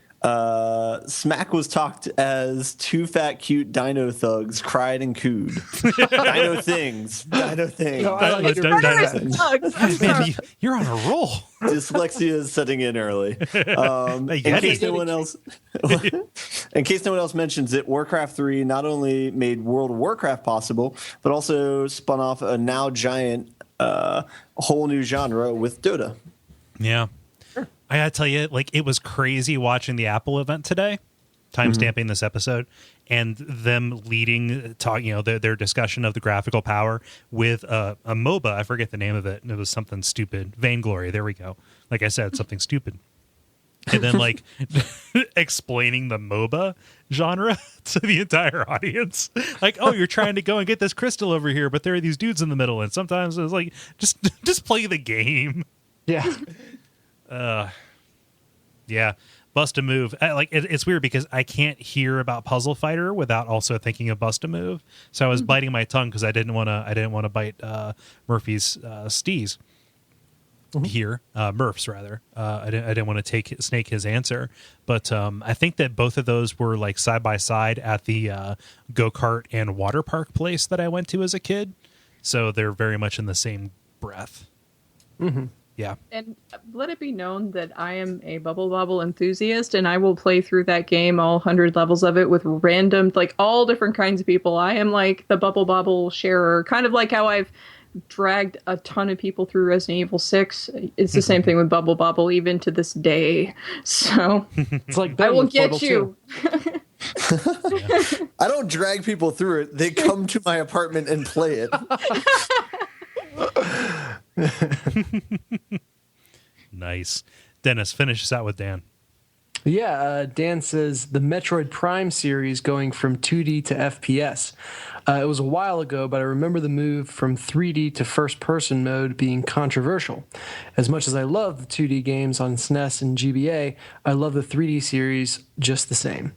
Smack was talked as two fat, cute dino thugs cried and cooed. Dino things. No, I like your Man, you're on a roll. Dyslexia is setting in early. In case no one else mentions it, Warcraft 3 not only made World of Warcraft possible, but also spun off a now giant whole new genre with Dota. Yeah. I gotta tell you, like, it was crazy watching the Apple event today, timestamping this episode, and them leading, their discussion of the graphical power with a MOBA. I forget the name of it. It was something stupid. Vainglory. There we go. Like I said, something stupid. And then, like, explaining the MOBA genre to the entire audience. Like, oh, you're trying to go and get this crystal over here, but there are these dudes in the middle, and sometimes it's like, just play the game. Yeah. Yeah, Bust a Move. It's weird because I can't hear about Puzzle Fighter without also thinking of Bust a Move. So I was biting my tongue because I didn't want to bite Murphy's stees here, Murph's rather. I didn't want to snake his answer, but I think that both of those were like side by side at the go-kart and water park place that I went to as a kid. So they're very much in the same breath. Mm-hmm. Yeah. And let it be known that I am a Bubble Bobble enthusiast, and I will play through that game, all 100 levels of it, with random, like, all different kinds of people. I am like the Bubble Bobble sharer, kind of like how I've dragged a ton of people through Resident Evil 6. It's the same thing with Bubble Bobble, even to this day. So it's like I will get you. I don't drag people through it. They come to my apartment and play it. Nice. Dennis, finish us out with Dan. Yeah, Dan says the Metroid Prime series going from 2D to FPS. It was a while ago, but I remember the move from 3D to first-person mode being controversial. As much as I love the 2D games on SNES and GBA, I love the 3D series just the same.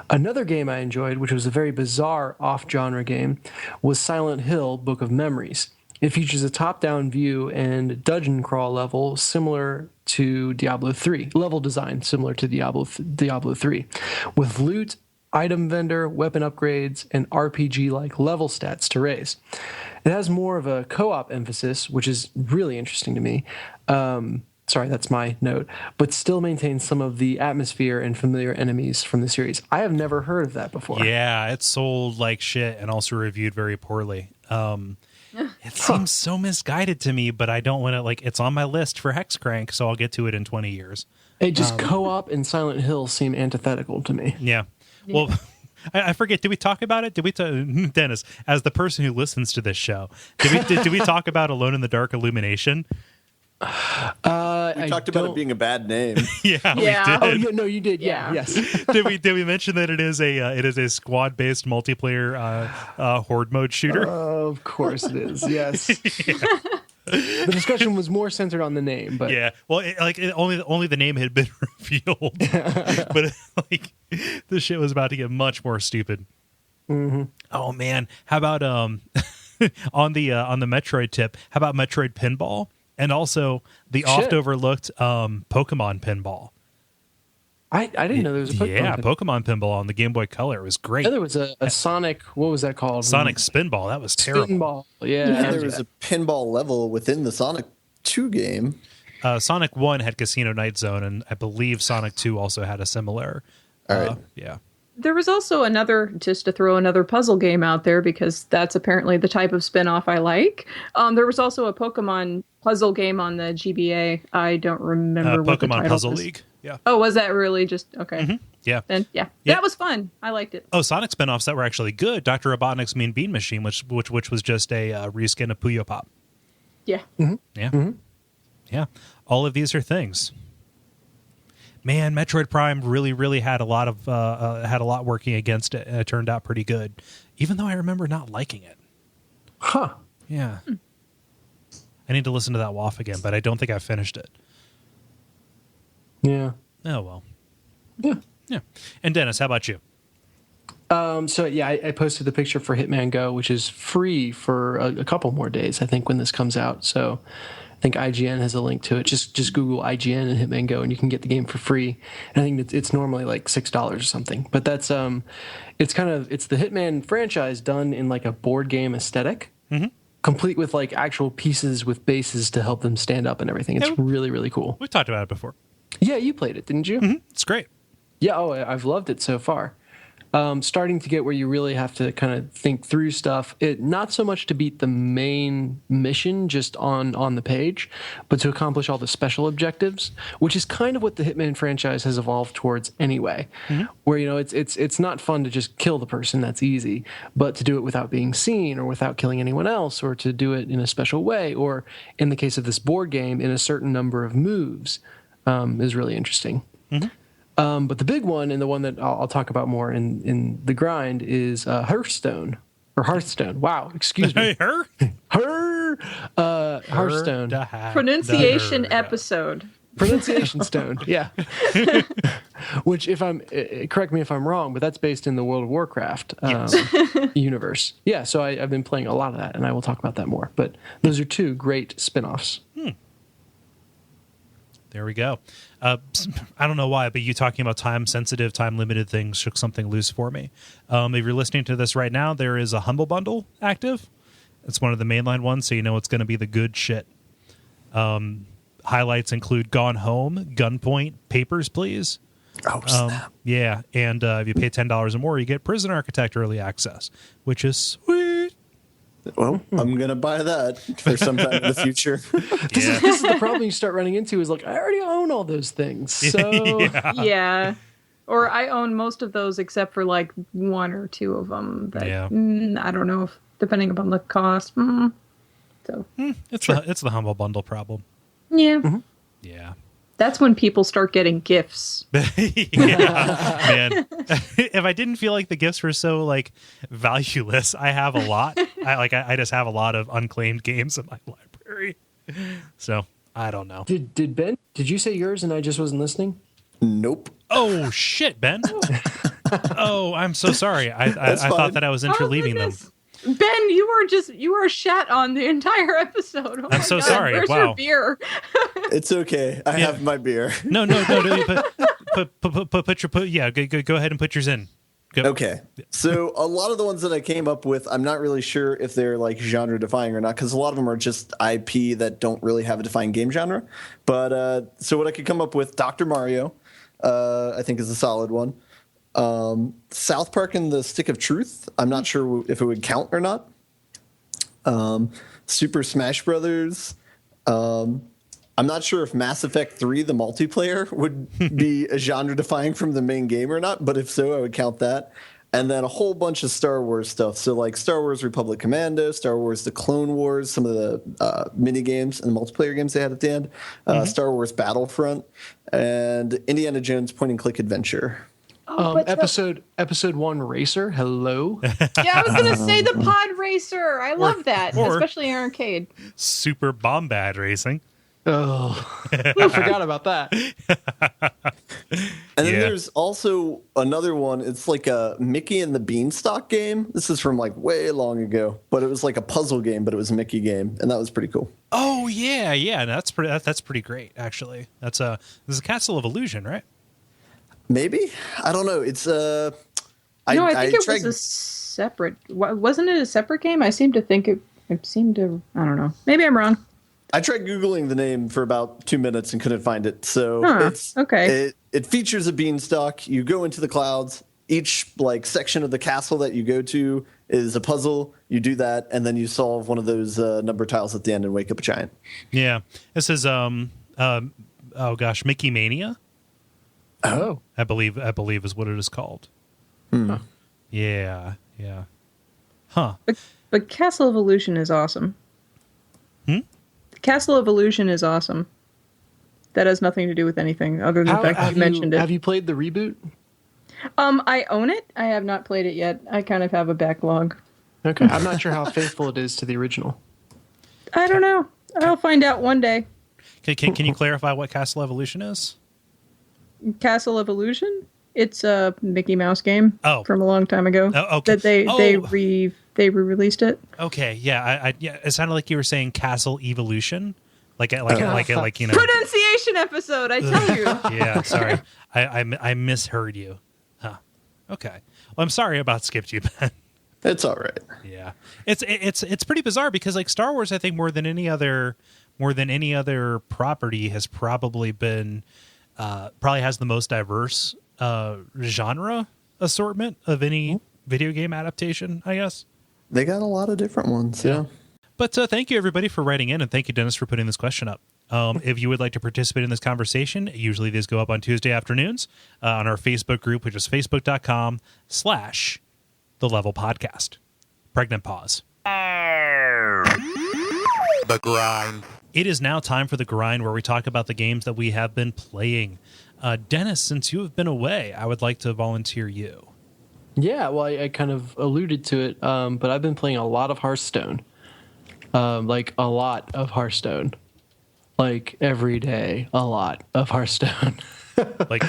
Another game I enjoyed, which was a very bizarre off-genre game, was Silent Hill: Book of Memories. It features a top-down view and dungeon crawl level similar to Diablo 3, level design similar to Diablo 3, with loot, item vendor, weapon upgrades, and RPG-like level stats to raise. It has more of a co-op emphasis, which is really interesting to me. Sorry, that's my note, but still maintains some of the atmosphere and familiar enemies from the series. I have never heard of that before. Yeah, it's sold like shit and also reviewed very poorly. It seems so misguided to me, but I don't want to, like, it's on my list for Hexcrank, so I'll get to it in 20 years. Just co-op and Silent Hill seem antithetical to me. Yeah. Well, I forget, did we talk about it? Dennis, as the person who listens to this show, did we talk about Alone in the Dark Illumination? We talked about it being a bad name. Yeah, we did. Oh, yeah, no, you did. Yeah. Yes. Did we mention that it is a squad based multiplayer horde mode shooter? Of course it is. Yes. Yeah. The discussion was more centered on the name, but yeah. Well, only the name had been revealed, but the shit was about to get much more stupid. Mm-hmm. Oh man, how about on the Metroid tip? How about Metroid Pinball? And also the oft overlooked Pokemon Pinball. I didn't know there was a Pokemon. Yeah, Pokemon Pinball on the Game Boy Color. It was great. Yeah, there was a Sonic. What was that called? Sonic Spinball. That was terrible. Spinball. Yeah. There was a pinball level within the Sonic 2 game. Sonic 1 had Casino Night Zone, and I believe Sonic 2 also had a similar. All right. Yeah. There was also another, just to throw another puzzle game out there, because that's apparently the type of spin-off I like. There was also a Pokemon puzzle game on the GBA. I don't remember what the title Pokemon Puzzle was. League. Yeah. Oh, was that really just okay? Mm-hmm. Yeah. Then Yeah. that was fun. I liked it. Oh, Sonic spinoffs that were actually good. Dr. Robotnik's Mean Bean Machine, which was just a reskin of Puyo Pop. Yeah. Mm-hmm. Yeah. Mm-hmm. Yeah. All of these are things. Man, Metroid Prime really had a lot working against it, and it turned out pretty good. Even though I remember not liking it. Huh. Yeah. I need to listen to that WAF again, but I don't think I've finished it. Yeah. Oh well. Yeah. Yeah. And Dennis, how about you? So yeah, I posted the picture for Hitman Go, which is free for a couple more days, I think, when this comes out. So I think IGN has a link to it. Just Google IGN and Hitman Go, and you can get the game for free. And I think it's normally like $6 or something. But that's it's the Hitman franchise done in like a board game aesthetic, complete with like actual pieces with bases to help them stand up and everything. It's really cool. We've talked about it before. Yeah, you played it, didn't you? Mm-hmm. It's great. Yeah, I've loved it so far. Starting to get where you really have to kind of think through stuff. Not so much to beat the main mission just on the page, but to accomplish all the special objectives, which is kind of what the Hitman franchise has evolved towards anyway. Mm-hmm. Where it's not fun to just kill the person, that's easy, but to do it without being seen or without killing anyone else, or to do it in a special way, or in the case of this board game, in a certain number of moves, is really interesting. Mm-hmm. But the big one, and the one that I'll talk about more in the grind, is Hearthstone. Or Hearthstone. Wow, excuse me. Hearthstone. Pronunciation episode. Pronunciation stone, yeah. Which, correct me if I'm wrong, but that's based in the World of Warcraft universe. Yeah, so I've been playing a lot of that, and I will talk about that more. But those are two great spin-offs. There we go. I don't know why, but you talking about time-sensitive, time-limited things shook something loose for me. If you're listening to this right now, there is a Humble Bundle active. It's one of the mainline ones, so you know it's going to be the good shit. Highlights include Gone Home, Gunpoint, Papers, Please. Oh, snap. Yeah, and if you pay $10 or more, you get Prison Architect Early Access, which is sweet. Well, I'm going to buy that for sometime in the future. This is the problem you start running into is like, I already own all those things. So yeah. Or I own most of those except for like one or two of them. That, I don't know if, depending upon the cost. So it's the Humble Bundle problem. Yeah. Mm-hmm. Yeah. That's when people start getting gifts. Yeah, man. If I didn't feel like the gifts were so like valueless, I have a lot. I just have a lot of unclaimed games in my library. So I don't know. Did Ben? Did you say yours and I just wasn't listening? Nope. Oh shit, Ben. Oh, I'm so sorry. I thought that I was interleaving them. Ben, you were shat on the entire episode. Oh I'm so sorry. Where's Wow. your beer? It's okay. I have my beer. No. Put go ahead and put yours in. Go. Okay. So a lot of the ones that I came up with, I'm not really sure if they're like genre defying or not, because a lot of them are just IP that don't really have a defined game genre. But so what I could come up with, Dr. Mario, I think is a solid one. South Park and the Stick of Truth, I'm not sure if it would count or not. Super Smash Brothers. I'm not sure if Mass Effect 3, the multiplayer, would be a genre defying from the main game or not, but if so, I would count that. And then a whole bunch of Star Wars stuff. So like Star Wars Republic Commando, Star Wars The Clone Wars, some of the mini games and the multiplayer games they had at the end, Star Wars Battlefront, and Indiana Jones Point and Click Adventure. Episode 1 Racer. Hello. Yeah, I was gonna say the Pod Racer. I love that, especially in arcade. Super Bombad Racing. Oh, I forgot about that. And then there's also another one. It's like a Mickey and the Beanstalk game. This is from like way long ago, but it was like a puzzle game, but it was a Mickey game, and that was pretty cool. Oh yeah. That's pretty great actually. This is Castle of Illusion, right? Maybe, I don't know. It's I think it was a separate. Wasn't it a separate game? I seem to think it. I don't know. Maybe I'm wrong. I tried Googling the name for about 2 minutes and couldn't find it. So okay. It features a beanstalk. You go into the clouds each like section of the castle that you go to is a puzzle. You do that, and then you solve one of those number tiles at the end and wake up a giant. Yeah, this is oh gosh, Mickey Mania. Oh, I believe is what it is called. Hmm. Yeah. Huh. But Castle Evolution is awesome. Castle Evolution is awesome. That has nothing to do with anything other than the fact that you mentioned it. Have you played the reboot? I own it. I have not played it yet. I kind of have a backlog. Okay, I'm not sure how faithful it is to the original. I don't know. I'll find out one day. Can you clarify what Castle Evolution is? Castle Evolution? It's a Mickey Mouse game from a long time ago. Oh, okay. That they re-released it. Okay, yeah, it sounded like you were saying Castle Evolution, like you know. Pronunciation episode, I tell you. Yeah, sorry, I misheard you. Huh. Okay. Well, I'm sorry about skipped you, Ben. It's all right. Yeah, it's pretty bizarre because like Star Wars, I think more than any other property has probably has the most diverse genre assortment of any video game adaptation, I guess. They got a lot of different ones. Yeah. But thank you, everybody, for writing in, and thank you, Dennis, for putting this question up. If you would like to participate in this conversation, usually these go up on Tuesday afternoons on our Facebook group, which is facebook.com/TheLevelPodcast. Pregnant pause. The grind. It is now time for the grind, where we talk about the games that we have been playing. Dennis, since you have been away, I would like to volunteer you. Yeah, well, I kind of alluded to it, but I've been playing a lot of Hearthstone. Like a lot of Hearthstone. Like every day, a lot of Hearthstone. Like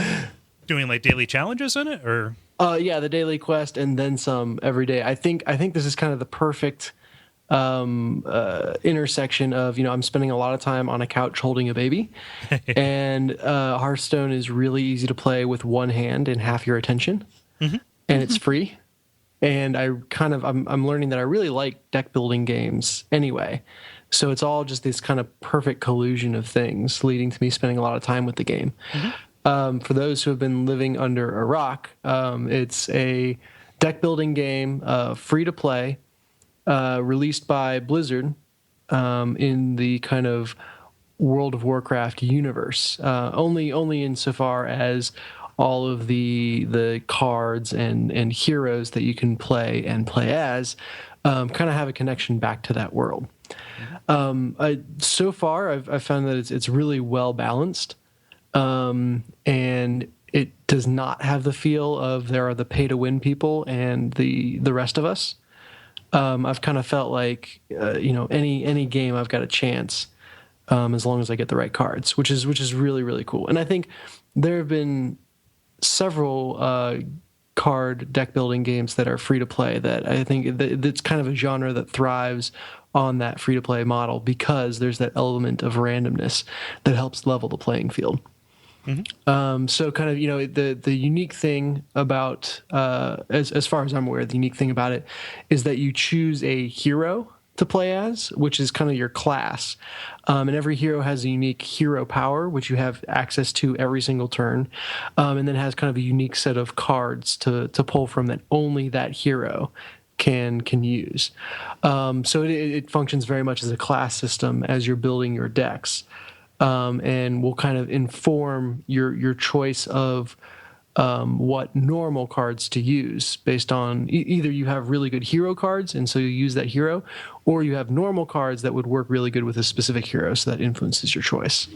doing like daily challenges in it, or? Yeah, the daily quest and then some every day. I think this is kind of the perfect intersection of, I'm spending a lot of time on a couch holding a baby, and Hearthstone is really easy to play with one hand and half your attention, and it's free. And I'm learning that I really like deck building games anyway. So it's all just this kind of perfect collusion of things leading to me spending a lot of time with the game. For those who have been living under a rock, it's a deck building game, free to play, released by Blizzard in the kind of World of Warcraft universe. Only insofar as all of the cards and heroes that you can play as kind of have a connection back to that world. So far, I've found that it's really well balanced, and it does not have the feel of there are the pay to win people and the rest of us. I've kind of felt like any game I've got a chance, as long as I get the right cards, which is really, really cool. And I think there have been several card deck building games that are free to play that I think it's kind of a genre that thrives on that free to play model because there's that element of randomness that helps level the playing field. So kind of, the unique thing about, as far as I'm aware, the unique thing about it is that you choose a hero to play as, which is kind of your class. And every hero has a unique hero power, which you have access to every single turn. And then has kind of a unique set of cards to pull from that only that hero can use. So it functions very much as a class system as you're building your decks. And will kind of inform your choice of what normal cards to use based on either you have really good hero cards and so you use that hero, or you have normal cards that would work really good with a specific hero, so that influences your choice.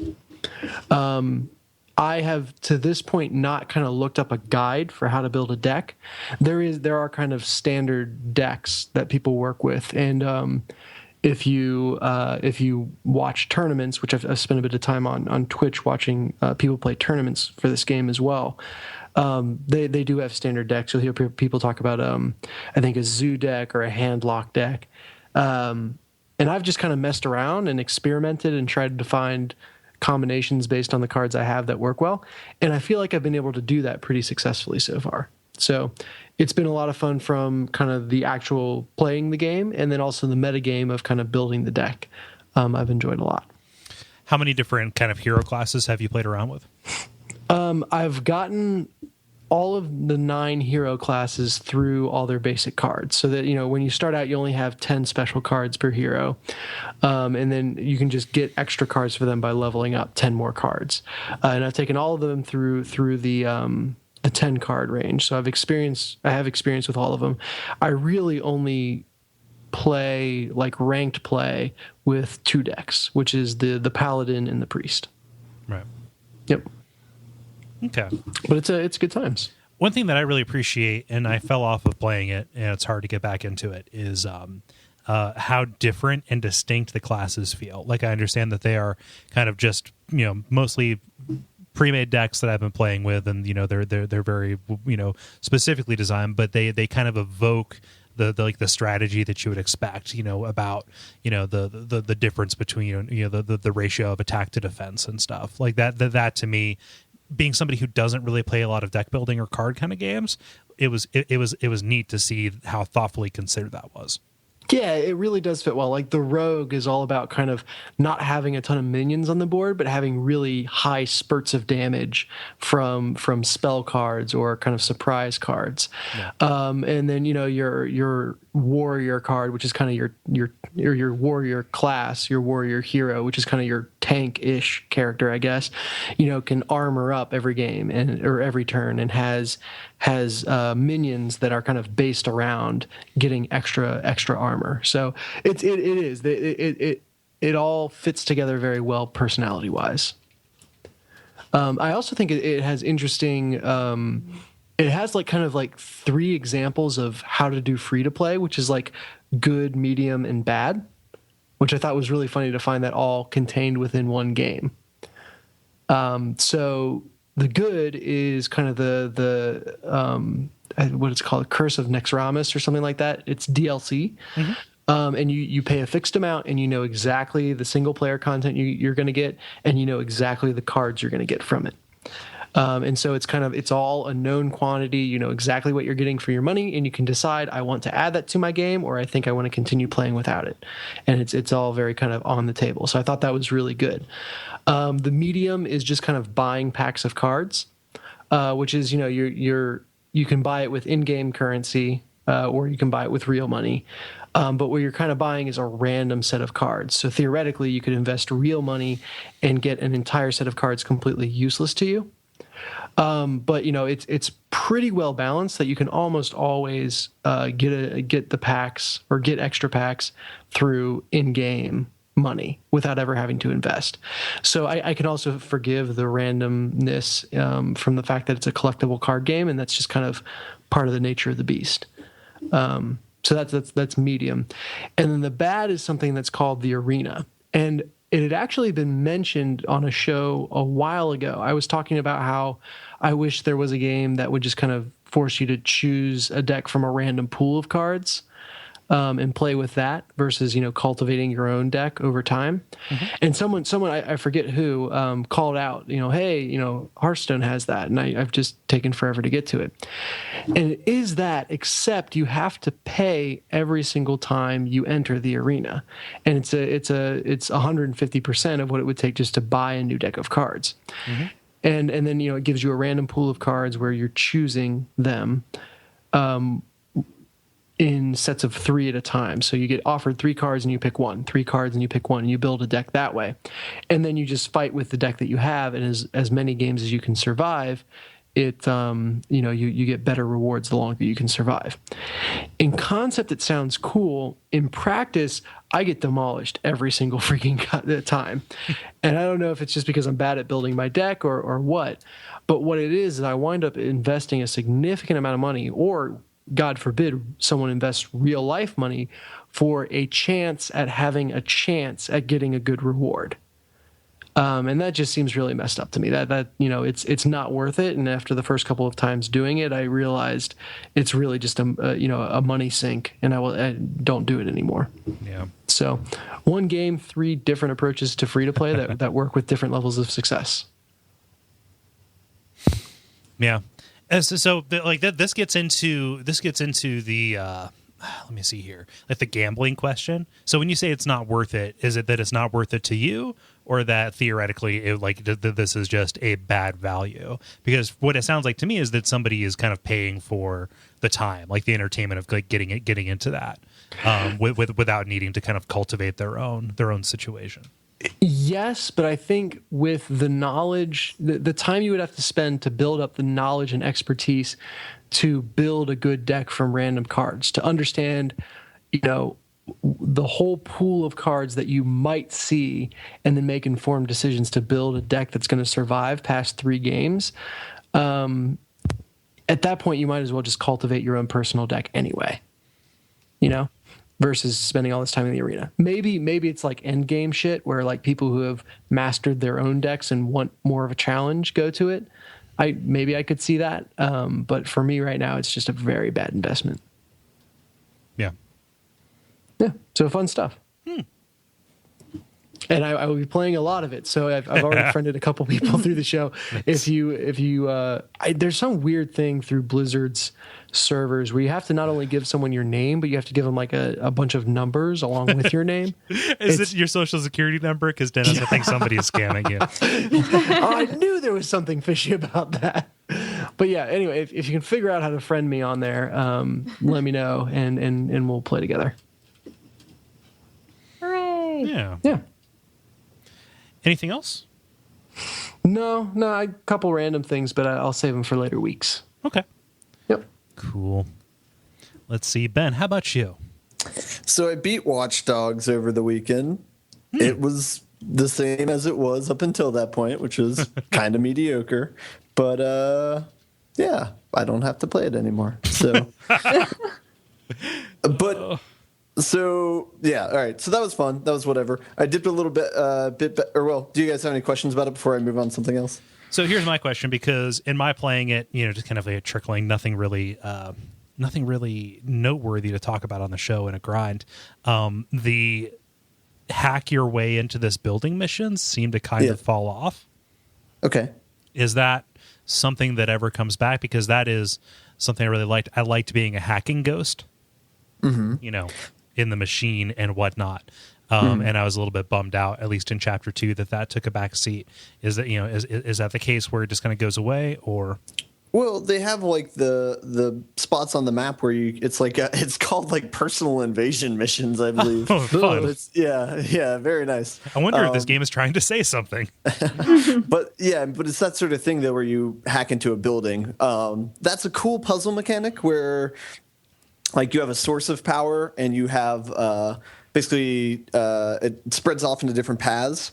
I have to this point not kind of looked up a guide for how to build a deck. There are kind of standard decks that people work with, and if you watch tournaments, which I've spent a bit of time on Twitch watching people play tournaments for this game as well, they do have standard decks. You'll hear people talk about I think a zoo deck or a handlock deck, and I've just kind of messed around and experimented and tried to find combinations based on the cards I have that work well, and I feel like I've been able to do that pretty successfully so far. So it's been a lot of fun from kind of the actual playing the game and then also the meta game of kind of building the deck. I've enjoyed a lot. How many different kind of hero classes have you played around with? I've gotten all of the 9 hero classes through all their basic cards, so that when you start out, you only have 10 special cards per hero, and then you can just get extra cards for them by leveling up 10 more cards. And I've taken all of them through the 10 card range, so I have experience with all of them. I really only play like ranked play with 2 decks, which is the paladin and the priest. Right. Yep. Okay. But it's good times. One thing that I really appreciate, and I fell off of playing it, and it's hard to get back into it, is how different and distinct the classes feel. Like, I understand that they are kind of just, mostly pre-made decks that I've been playing with, and they're very specifically designed, but they kind of evoke the strategy that you would expect, about the difference between the ratio of attack to defense and stuff like that. That to me, being somebody who doesn't really play a lot of deck building or card kind of games, it was neat to see how thoughtfully considered that was. Yeah, it really does fit well. Like, the rogue is all about kind of not having a ton of minions on the board, but having really high spurts of damage from spell cards or kind of surprise cards. Yeah. And then your warrior card, which is kind of your warrior class, your warrior hero, which is kind of your tank-ish character, I guess, can armor up every game or every turn, and has minions that are kind of based around getting extra armor. So it all fits together very well personality wise. I also think it has interesting. It has kind of 3 examples of how to do free to play, which is like good, medium, and bad, which I thought was really funny to find that all contained within one game. So the good is kind of the what it's called, Curse of Nexramas or something like that. It's DLC. Mm-hmm. And you pay a fixed amount, and exactly the single player content you're going to get, and exactly the cards you're going to get from it. And so it's all a known quantity. You know exactly what you're getting for your money, and you can decide, I want to add that to my game, or I think I want to continue playing without it. And it's all very kind of on the table. So I thought that was really good. The medium is just kind of buying packs of cards, which is, you can buy it with in-game currency, or you can buy it with real money. But what you're kind of buying is a random set of cards. So theoretically, you could invest real money and get an entire set of cards completely useless to you. But it's pretty well balanced that you can almost always get the packs or get extra packs through in-game money without ever having to invest. So I can also forgive the randomness from the fact that it's a collectible card game, and that's just kind of part of the nature of the beast. So that's medium. And then the bad is something that's called the arena. And it had actually been mentioned on a show a while ago. I was talking about how I wish there was a game that would just kind of force you to choose a deck from a random pool of cards, and play with that versus, cultivating your own deck over time. Mm-hmm. And someone I forget who, called out, hey, Hearthstone has that, and I've just taken forever to get to it. And it is that, except you have to pay every single time you enter the arena, and it's 150% of what it would take just to buy a new deck of cards. Mm-hmm. And then it gives you a random pool of cards where you're choosing them in sets of 3 at a time. So you get offered 3 cards and you pick 1, 3 cards and you pick 1, and you build a deck that way. And then you just fight with the deck that you have, and as many games as you can survive, it you get better rewards the longer you can survive. In concept, it sounds cool. In practice, I get demolished every single freaking time. And I don't know if it's just because I'm bad at building my deck or what, but what it is I wind up investing a significant amount of money, or God forbid, someone invests real life money for a chance at having a chance at getting a good reward. And that just seems really messed up to me. That it's not worth it. And after the first couple of times doing it, I realized it's really just a money sink, and I don't do it anymore. Yeah. So, one game, 3 different approaches to free to play that work with different levels of success. Yeah. So this gets into the let me see here, like the gambling question. So when you say it's not worth it, is it that it's not worth it to you, or that theoretically this is just a bad value? Because what it sounds like to me is that somebody is kind of paying for the time, like the entertainment of like getting into that, without needing to kind of cultivate their own situation. Yes, but I think with the knowledge, the time you would have to spend to build up the knowledge and expertise to build a good deck from random cards, to understand, the whole pool of cards that you might see, and then make informed decisions to build a deck that's going to survive past 3 games. At that point, you might as well just cultivate your own personal deck anyway, versus spending all this time in the arena. Maybe it's like end game shit where like people who have mastered their own decks and want more of a challenge go to it. Maybe I could see that. But for me right now, it's just a very bad investment. Yeah. Yeah. So fun stuff. And I will be playing a lot of it. So I've already friended a couple people through the show. Nice. If you there's some weird thing through Blizzard's servers where you have to not only give someone your name, but you have to give them like a bunch of numbers along with your name. Is it your social security number? Because Dennis, I think somebody is scamming you. I knew there was something fishy about that. But yeah, anyway, if you can figure out how to friend me on there, let me know and we'll play together. Hooray! Yeah. Anything else? No, a couple random things, but I'll save them for later weeks. Okay. Yep. Cool. Let's see, Ben, how about you? So I beat Watch Dogs over the weekend. It was the same as it was up until that point, which was kind of mediocre. But yeah, I don't have to play it anymore. So, So yeah, all right. So that was fun. That was whatever. I dipped a little bit, do you guys have any questions about it before I move on to something else? So here's my question, because in my playing it, just kind of like trickling, nothing really noteworthy to talk about on the show in a grind. The hack your way into this building missions seem to kind of fall off. Okay. Is that something that ever comes back? Because that is something I really liked. I liked being a hacking ghost. Mm-hmm. In the machine and whatnot. And I was a little bit bummed out, at least in chapter 2, that took a back seat. Is that, is that the case where it just kind of goes away, or? Well, they have like the spots on the map where it's like it's called like personal invasion missions, I believe. Oh, fun. Yeah, very nice. I wonder if this game is trying to say something. But it's that sort of thing though, where you hack into a building. That's a cool puzzle mechanic where, like, you have a source of power and you have basically it spreads off into different paths,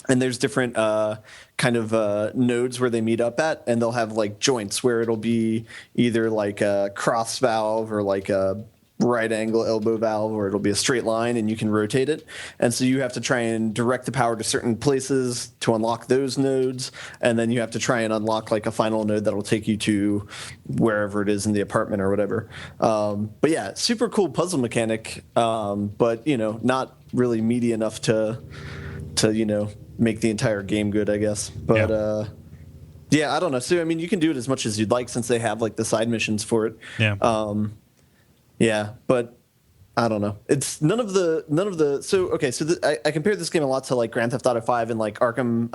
and there's different nodes where they meet up at, and they'll have like joints where it'll be either like a cross valve or like a right angle elbow valve, or it'll be a straight line and you can rotate it. And so you have to try and direct the power to certain places to unlock those nodes, and then you have to try and unlock like a final node that'll take you to wherever it is in the apartment or whatever. But yeah, super cool puzzle mechanic, but not really meaty enough to make the entire game good, I guess. But yeah, I don't know. So I mean, you can do it as much as you'd like since they have like the side missions for it. Yeah, but I don't know. It's none of the. So okay, so I compared this game a lot to like Grand Theft Auto 5 and like Arkham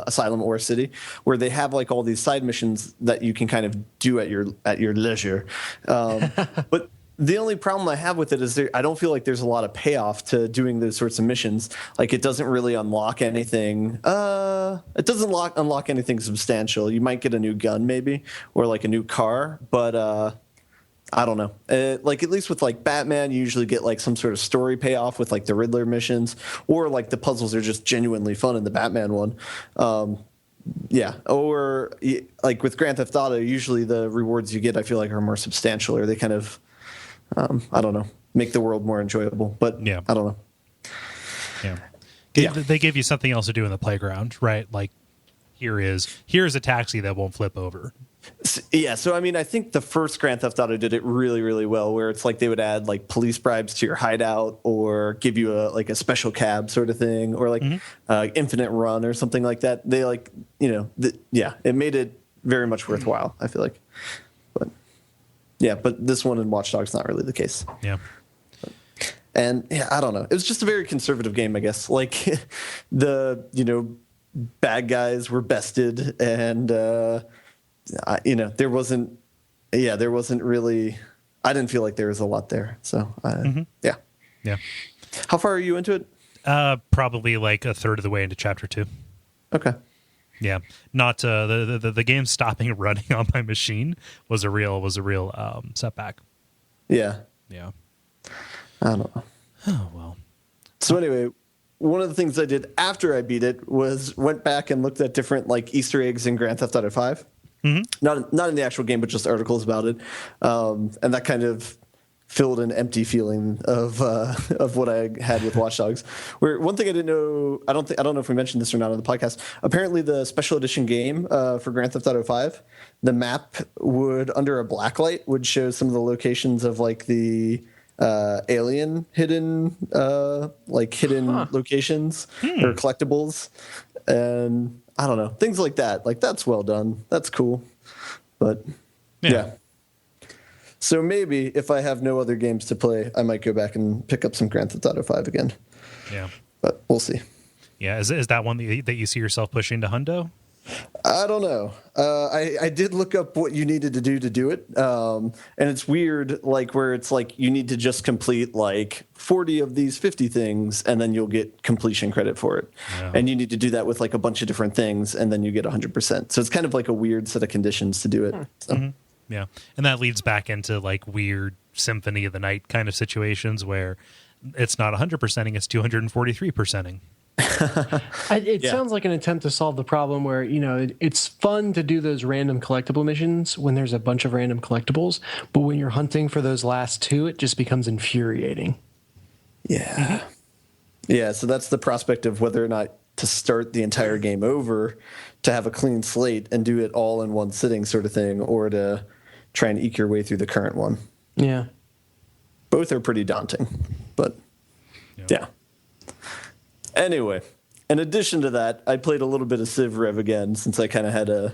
Asylum or City, where they have like all these side missions that you can kind of do at your leisure. But the only problem I have with it is I don't feel like there's a lot of payoff to doing those sorts of missions. Like, it doesn't really unlock anything. It doesn't unlock anything substantial. You might get a new gun maybe, or like a new car, but I don't know. Like, at least with like Batman, you usually get like some sort of story payoff with like the Riddler missions, or like the puzzles are just genuinely fun in the Batman one. Yeah, or like with Grand Theft Auto, usually the rewards you get, I feel like, are more substantial, or they kind of, I don't know, make the world more enjoyable. But yeah, I don't know. Yeah, they give you something else to do in the playground, right? Like, here's a taxi that won't flip over. Yeah, so I mean, I think the first Grand Theft Auto did it really, really well, where it's like they would add like police bribes to your hideout, or give you a special cab sort of thing, or like infinite run or something like that. They it made it very much worthwhile, I feel like. But Yeah, but this one in Watch Dogs not really the case. Yeah. And yeah, I don't know. It was just a very conservative game, I guess. Like the, bad guys were bested, and there wasn't really. I didn't feel like there was a lot there. So yeah. Yeah. How far are you into it? Probably like a third of the way into chapter 2. Okay. Yeah, not the game stopping running on my machine was a real setback. Yeah. Yeah. I don't know. Oh well. So anyway, one of the things I did after I beat it was went back and looked at different like Easter eggs in Grand Theft Auto 5. Mm-hmm. Not in the actual game, but just articles about it, and that kind of filled an empty feeling of what I had with Watch Dogs. Where one thing I didn't know, I don't know if we mentioned this or not on the podcast. Apparently, the special edition game for Grand Theft Auto 5, the map would under a blacklight would show some of the locations of like the alien hidden locations or collectibles, and I don't know, things like that. Like that's well done. That's cool, but yeah. So maybe if I have no other games to play, I might go back and pick up some Grand Theft Auto 5 again. Yeah. But we'll see. Yeah. Is that one that you see yourself pushing to hundo? I don't know. I did look up what you needed to do it. And it's weird, like where it's like you need to just complete like 40 of these 50 things and then you'll get completion credit for it. Yeah. And you need to do that with like a bunch of different things and then you get 100%. So it's kind of like a weird set of conditions to do it. So. Mm-hmm. Yeah. And that leads back into like weird Symphony of the Night kind of situations where it's not 100%ing, it's 243%ing. It sounds like an attempt to solve the problem where, it's fun to do those random collectible missions when there's a bunch of random collectibles, but when you're hunting for those last two, it just becomes infuriating. Yeah. Mm-hmm. Yeah, so that's the prospect of whether or not to start the entire game over, to have a clean slate and do it all in one sitting sort of thing, or to try and eke your way through the current one. Yeah. Both are pretty daunting, but yeah. Anyway, in addition to that, I played a little bit of Civ Rev again since I kind of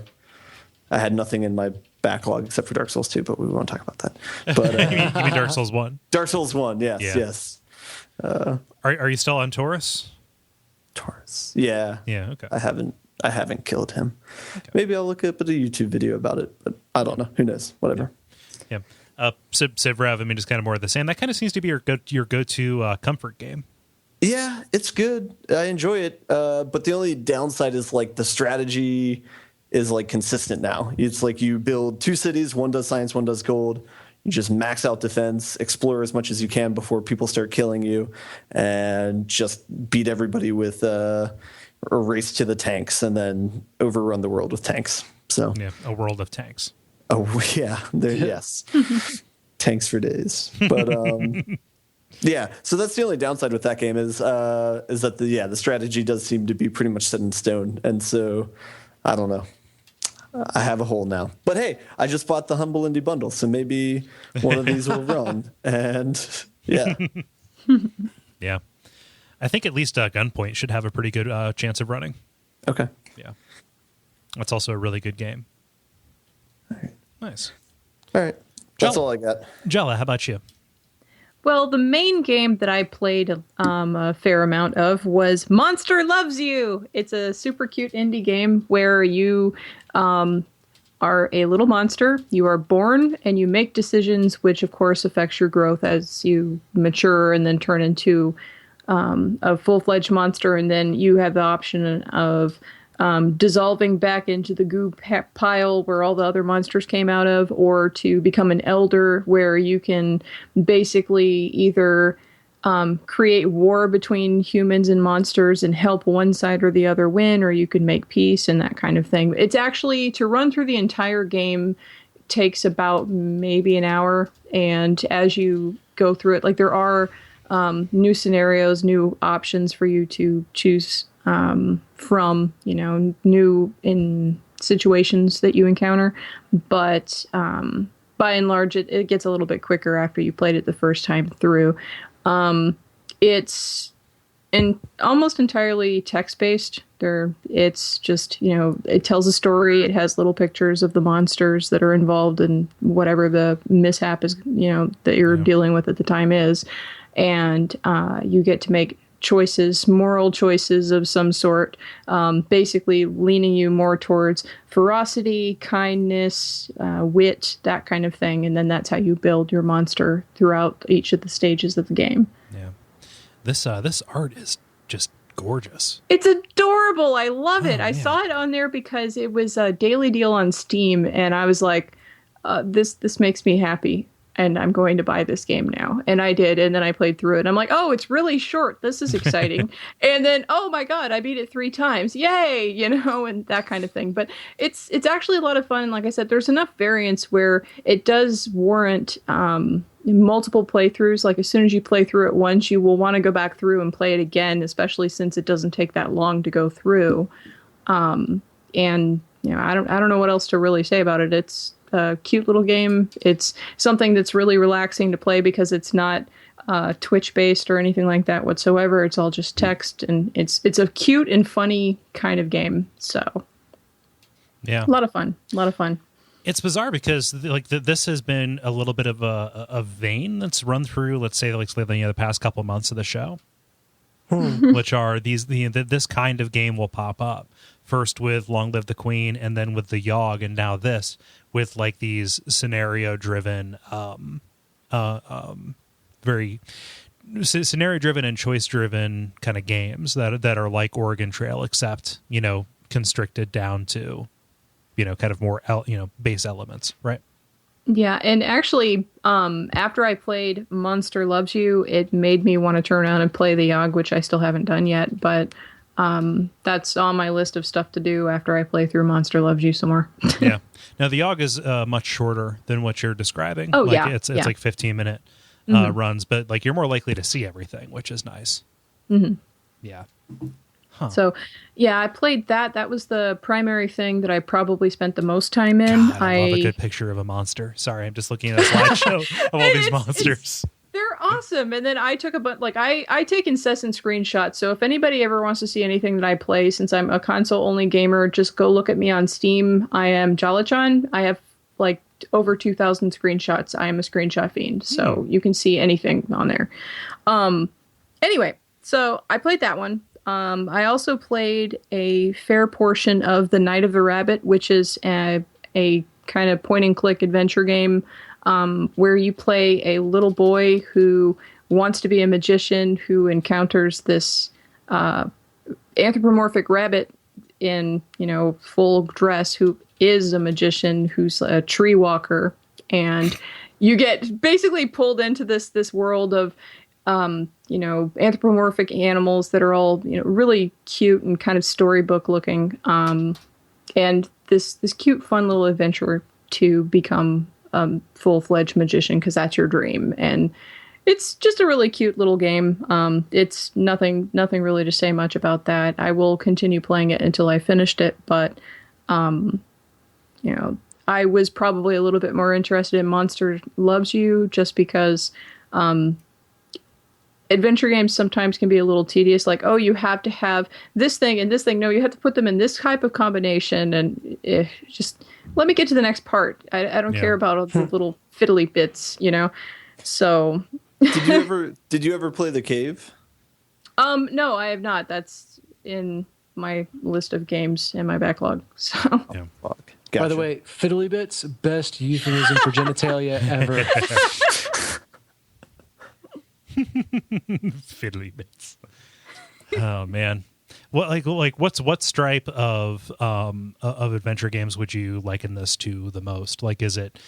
I had nothing in my backlog except for Dark Souls 2, but we won't talk about that. But you mean Dark Souls 1? Dark Souls 1, yes. Are you still on Taurus? Taurus. Yeah. Yeah, okay. I haven't killed him. Okay. Maybe I'll look up at a YouTube video about it, but I don't know. Who knows? Whatever. Yeah. Civ Rev, I mean, just kind of more of the same. That kind of seems to be your go-to comfort game. Yeah, it's good. I enjoy it. But the only downside is like the strategy is like consistent now. It's like you build two cities, one does science, one does gold. You just max out defense, explore as much as you can before people start killing you, and just beat everybody with a race to the tanks and then overrun the world with tanks. So yeah, a world of tanks. Oh yeah, yes, tanks for days. But yeah, so that's the only downside with that game is that the strategy does seem to be pretty much set in stone, and so I don't know. I have a hole now, but hey, I just bought the Humble Indie bundle, so maybe one of these will run. And yeah, yeah, I think at least Gunpoint should have a pretty good chance of running. Okay, yeah, that's also a really good game. All right. Nice. All right, that's all I got. Jala, how about you? Well, the main game that I played a fair amount of was Monster Loves You. It's a super cute indie game where you are a little monster. You are born and you make decisions, which of course affects your growth as you mature and then turn into a full-fledged monster. And then you have the option of dissolving back into the goo pile where all the other monsters came out of, or to become an elder where you can basically either create war between humans and monsters and help one side or the other win, or you can make peace and that kind of thing. It's actually, to run through the entire game takes about maybe an hour, and as you go through it, like there are new scenarios, new options for you to choose from, new in situations that you encounter. But by and large, it gets a little bit quicker after you played it the first time through. It's and almost entirely text-based. It's just, it tells a story. It has little pictures of the monsters that are involved in whatever the mishap is, that you're dealing with at the time is. And you get to make choices, moral choices of some sort, basically leaning you more towards ferocity, kindness, wit, that kind of thing. And then that's how you build your monster throughout each of the stages of the game. Yeah. This art is just gorgeous. It's adorable. I love it. I saw it on there because it was a daily deal on Steam, and I was like, this makes me happy, and I'm going to buy this game now. And I did, and then I played through it, and I'm like, oh, it's really short. This is exciting. And then, oh my God, I beat it 3 times. Yay! And that kind of thing. But it's actually a lot of fun. And like I said, there's enough variance where it does warrant multiple playthroughs. Like as soon as you play through it once, you will want to go back through and play it again, especially since it doesn't take that long to go through. And I don't know what else to really say about it. It's a cute little game. It's something that's really relaxing to play because it's not Twitch based or anything like that whatsoever. It's all just text, and it's a cute and funny kind of game. So yeah, a lot of fun. It's bizarre because this has been a little bit of a vein that's run through, let's say, the past couple months of the show, which are this kind of game will pop up first with Long Live the Queen, and then with the Yogg, and now this with these scenario driven, very scenario driven and choice driven kind of games that are like Oregon Trail, except constricted down to kind of more base elements, right? Yeah, and actually, after I played Monster Loves You, it made me want to turn around and play the Yogg, which I still haven't done yet, but that's on my list of stuff to do after I play through Monster Loves You some more. Yeah. Now, the Yogg is much shorter than what you're describing. Oh, yeah. It's like 15-minute runs, but you're more likely to see everything, which is nice. Mm-hmm. Yeah. Huh. So, yeah, I played that. That was the primary thing that I probably spent the most time in. God, I love a good picture of a monster. Sorry, I'm just looking at a slideshow of all these monsters. They're awesome. And then I took I take incessant screenshots. So if anybody ever wants to see anything that I play, since I'm a console-only gamer, just go look at me on Steam. I am Jala-chan. I have over 2,000 screenshots. I am a screenshot fiend. So you can see anything on there. Anyway, so I played that one. I also played a fair portion of The Night of the Rabbit, which is a kind of point-and-click adventure game where you play a little boy who wants to be a magician who encounters this anthropomorphic rabbit in, full dress who is a magician who's a tree walker. And you get basically pulled into this world of anthropomorphic animals that are all, really cute and kind of storybook looking. And this cute, fun little adventure to become a full-fledged magician, because that's your dream. And it's just a really cute little game. It's nothing really to say much about that. I will continue playing it until I finished it, but, I was probably a little bit more interested in Monster Loves You just because, adventure games sometimes can be a little tedious, like, oh, you have to have this thing and this thing. No, you have to put them in this type of combination, and just let me get to the next part. I don't care about all the little fiddly bits, So, did you ever play The Cave? No, I have not. That's in my list of games in my backlog. So, yeah. Fuck. Gotcha. By the way, Fiddly Bits, best euphemism for genitalia ever. Fiddly Bits. Oh man, what stripe of adventure games would you liken this to the most? Is it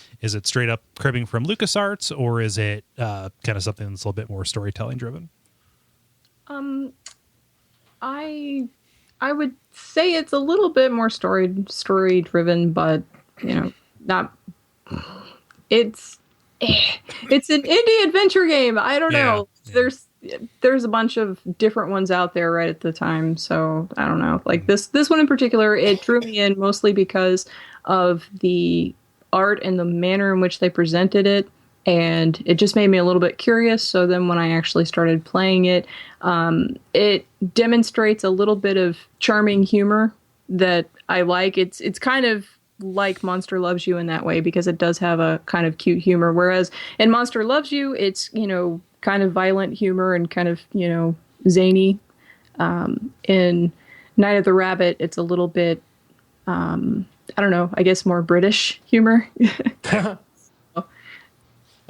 straight up cribbing from LucasArts, or is it kind of something that's a little bit more storytelling driven? I would say it's a little bit more story driven, but not. It's an indie adventure game. I don't know. Yeah. There's a bunch of different ones out there right at the time, so I don't know. This one in particular, it drew me in mostly because of the art and the manner in which they presented it, and it just made me a little bit curious. So then when I actually started playing it, it demonstrates a little bit of charming humor that I like. It's kind of like Monster Loves You in that way, because it does have a kind of cute humor. Whereas in Monster Loves You, it's, kind of violent humor and kind of, zany. In Night of the Rabbit, it's a little bit, I don't know, I guess more British humor.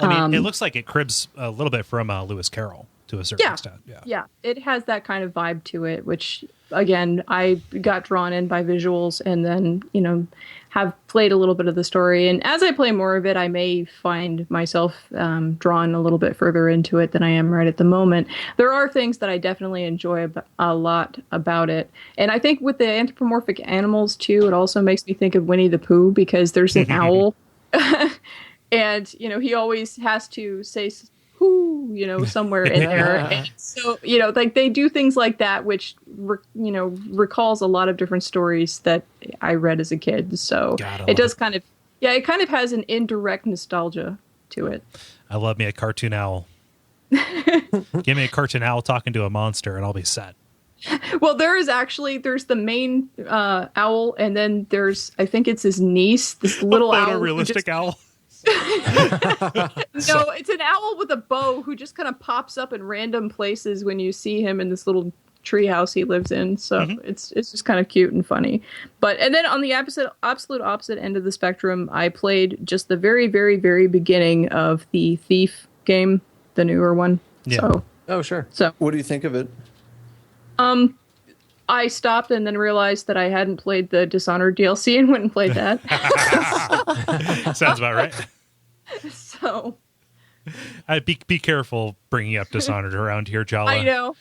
It looks like it cribs a little bit from Lewis Carroll to a certain extent. Yeah, it has that kind of vibe to it, which, again, I got drawn in by visuals and then, have played a little bit of the story. And as I play more of it, I may find myself drawn a little bit further into it than I am right at the moment. There are things that I definitely enjoy a lot about it. And I think with the anthropomorphic animals, too, it also makes me think of Winnie the Pooh, because there's an owl. And, he always has to say who, somewhere in there. And so, like they do things like that, which, recalls a lot of different stories that I read as a kid. So it does kind of, it kind of has an indirect nostalgia to it. I love me a cartoon owl. Give me a cartoon owl talking to a monster and I'll be set. Well, there's the main owl, and then I think it's his niece, this little owl. Photorealistic owl. No, it's an owl with a bow who just kind of pops up in random places when you see him in this little treehouse he lives in. So it's just kind of cute and funny. And then on the absolute opposite end of the spectrum, I played just the very, very, very beginning of the Thief game, the newer one. Yeah. So, oh, sure. So What do you think of it? I stopped and then realized that I hadn't played the Dishonored DLC and went and played that. Sounds about right. So be careful bringing up Dishonored around here, Jala. I know.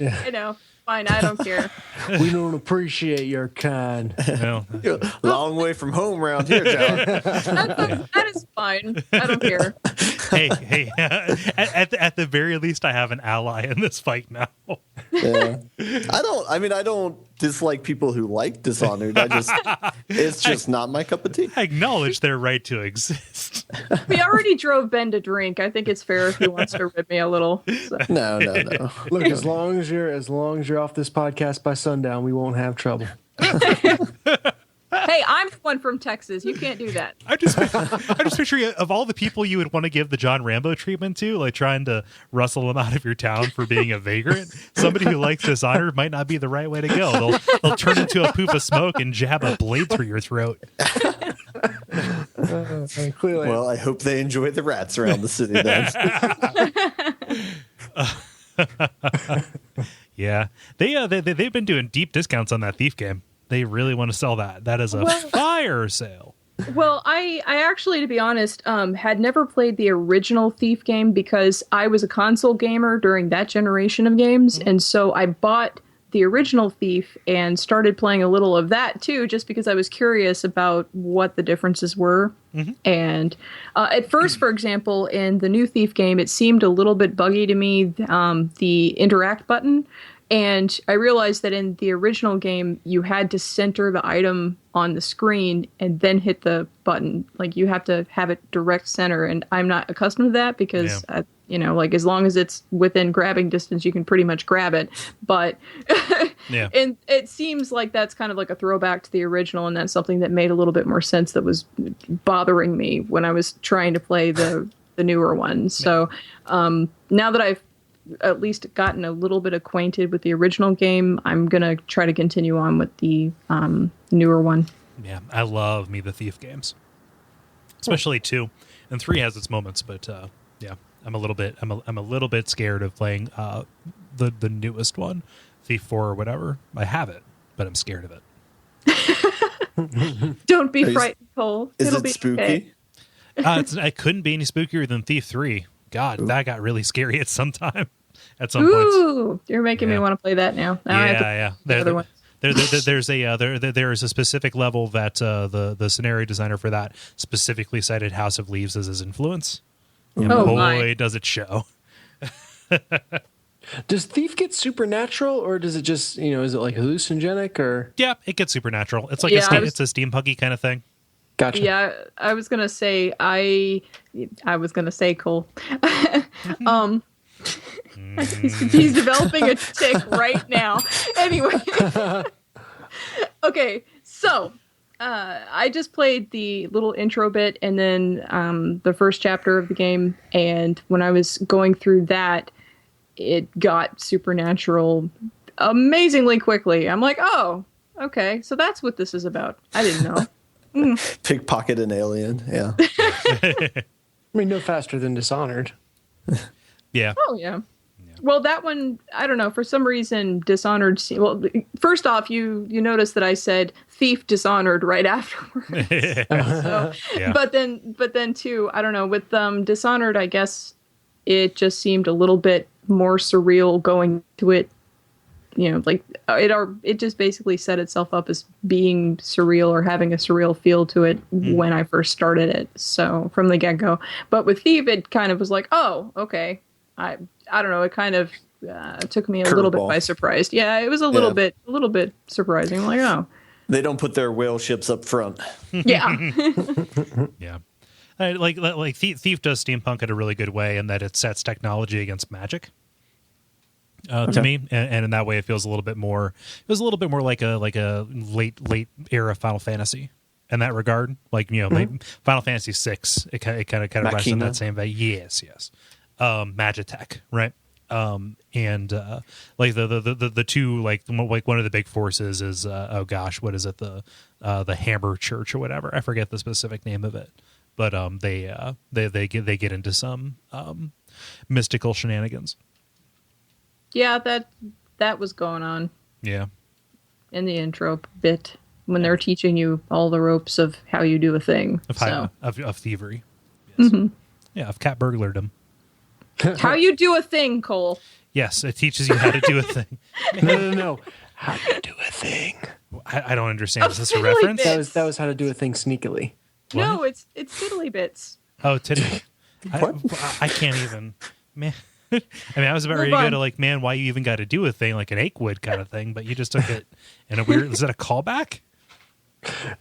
Fine, I don't care. We don't appreciate your kind. No. Long way from home around here, John. That is fine. I don't care. Hey. At the very least, I have an ally in this fight now. Yeah. I don't dislike people who like Dishonored. It's just not my cup of tea. I acknowledge their right to exist. We already drove Ben to drink. I think it's fair if he wants to rib me a little. So. No. Look, as long as you're off this podcast by sundown, we won't have trouble. Hey, I'm the one from Texas. You can't do that. I just picture you, of all the people you would want to give the John Rambo treatment to, like trying to rustle them out of your town for being a vagrant, somebody who likes Dishonored might not be the right way to go. They'll turn into a poof of smoke and jab a blade through your throat. Clearly. Well, I hope they enjoy the rats around the city then. Yeah, they've been doing deep discounts on that Thief game. They really want to sell that. That is a fire sale. Well, I actually, to be honest, had never played the original Thief game because I was a console gamer during that generation of games. And so I bought the original Thief and started playing a little of that too, just because I was curious about what the differences were. And at first, for example, in the new Thief game, it seemed a little bit buggy to me, the interact button. And I realized that in the original game, you had to center the item on the screen and then hit the button. Like, you have to have it direct center. And I'm not accustomed to that because, like, as long as it's within grabbing distance, you can pretty much grab it. But and it seems like that's kind of like a throwback to the original. And that's something that made a little bit more sense that was bothering me when I was trying to play the newer one. So now that I've at least gotten a little bit acquainted with the original game, I'm gonna try to continue on with the newer one. Yeah, I love the Thief games, especially 2 and 3 has its moments, but I'm a little bit scared of playing the newest one, Thief 4 or whatever. I have it, but I'm scared of it. Don't be frightened, Kole. It'll be spooky? Okay. It couldn't be any spookier than Thief 3. God, that got really scary at some time. At some points. You're making me want to play that now. There is a specific level that the scenario designer for that specifically cited House of Leaves as his influence. And boy, does it show. Does Thief get supernatural, or does it just, is it like hallucinogenic, or? Yeah, it gets supernatural. It's like it's a steampunky kind of thing. Gotcha. Yeah, I was gonna say Kole. He's developing a tick right now. Anyway, okay, so I just played the little intro bit and then the first chapter of the game, and when I was going through that, it got supernatural amazingly quickly. I'm like, oh, okay, so that's what this is about. I didn't know. Pickpocket an alien. Yeah. I mean, no faster than Dishonored. Yeah. Oh, yeah. Well, that one, I don't know. For some reason, Dishonored. Well, first off, you notice that I said Thief Dishonored right afterwards. So, Yeah. But then too, I don't know. With Dishonored, I guess it just seemed a little bit more surreal going to it. You know, like it just basically set itself up as being surreal or having a surreal feel to it when I first started it. So from the get go, but with Thief, it kind of was like, oh, okay. I don't know. It kind of took me a little bit by surprise. Yeah, it was a little bit surprising. I'm like, oh, They don't put their whale ships up front. yeah. Yeah. Like Thief does steampunk in a really good way in that it sets technology against magic. To me, and in that way, it feels a little bit more. It was a little bit more like a late era Final Fantasy in that regard. Like like Final Fantasy VI, it kind of runs in that same way. Yes. Magitech, right? And like the two like one of the big forces is what is it, the Hammer Church or whatever, I forget the specific name of it, but they get into some mystical shenanigans. Yeah, that was going on. Yeah. In the intro bit when they're teaching you all the ropes of how you do a thing. Of thievery. Yes. Mm-hmm. Yeah, of cat burglardom. How you do a thing, Kole. Yes, it teaches you how to do a thing. No. How to do a thing. I don't understand. Is this a Fiddly reference? Bits. That was how to do a thing sneakily. What? No, it's Fiddly Bits. Oh, I can't even. Man. I mean, I was about ready Move to go on. to like, man, why you even got to do a thing like an Achewood kind of thing, but you just took it in a weird. Is that a callback?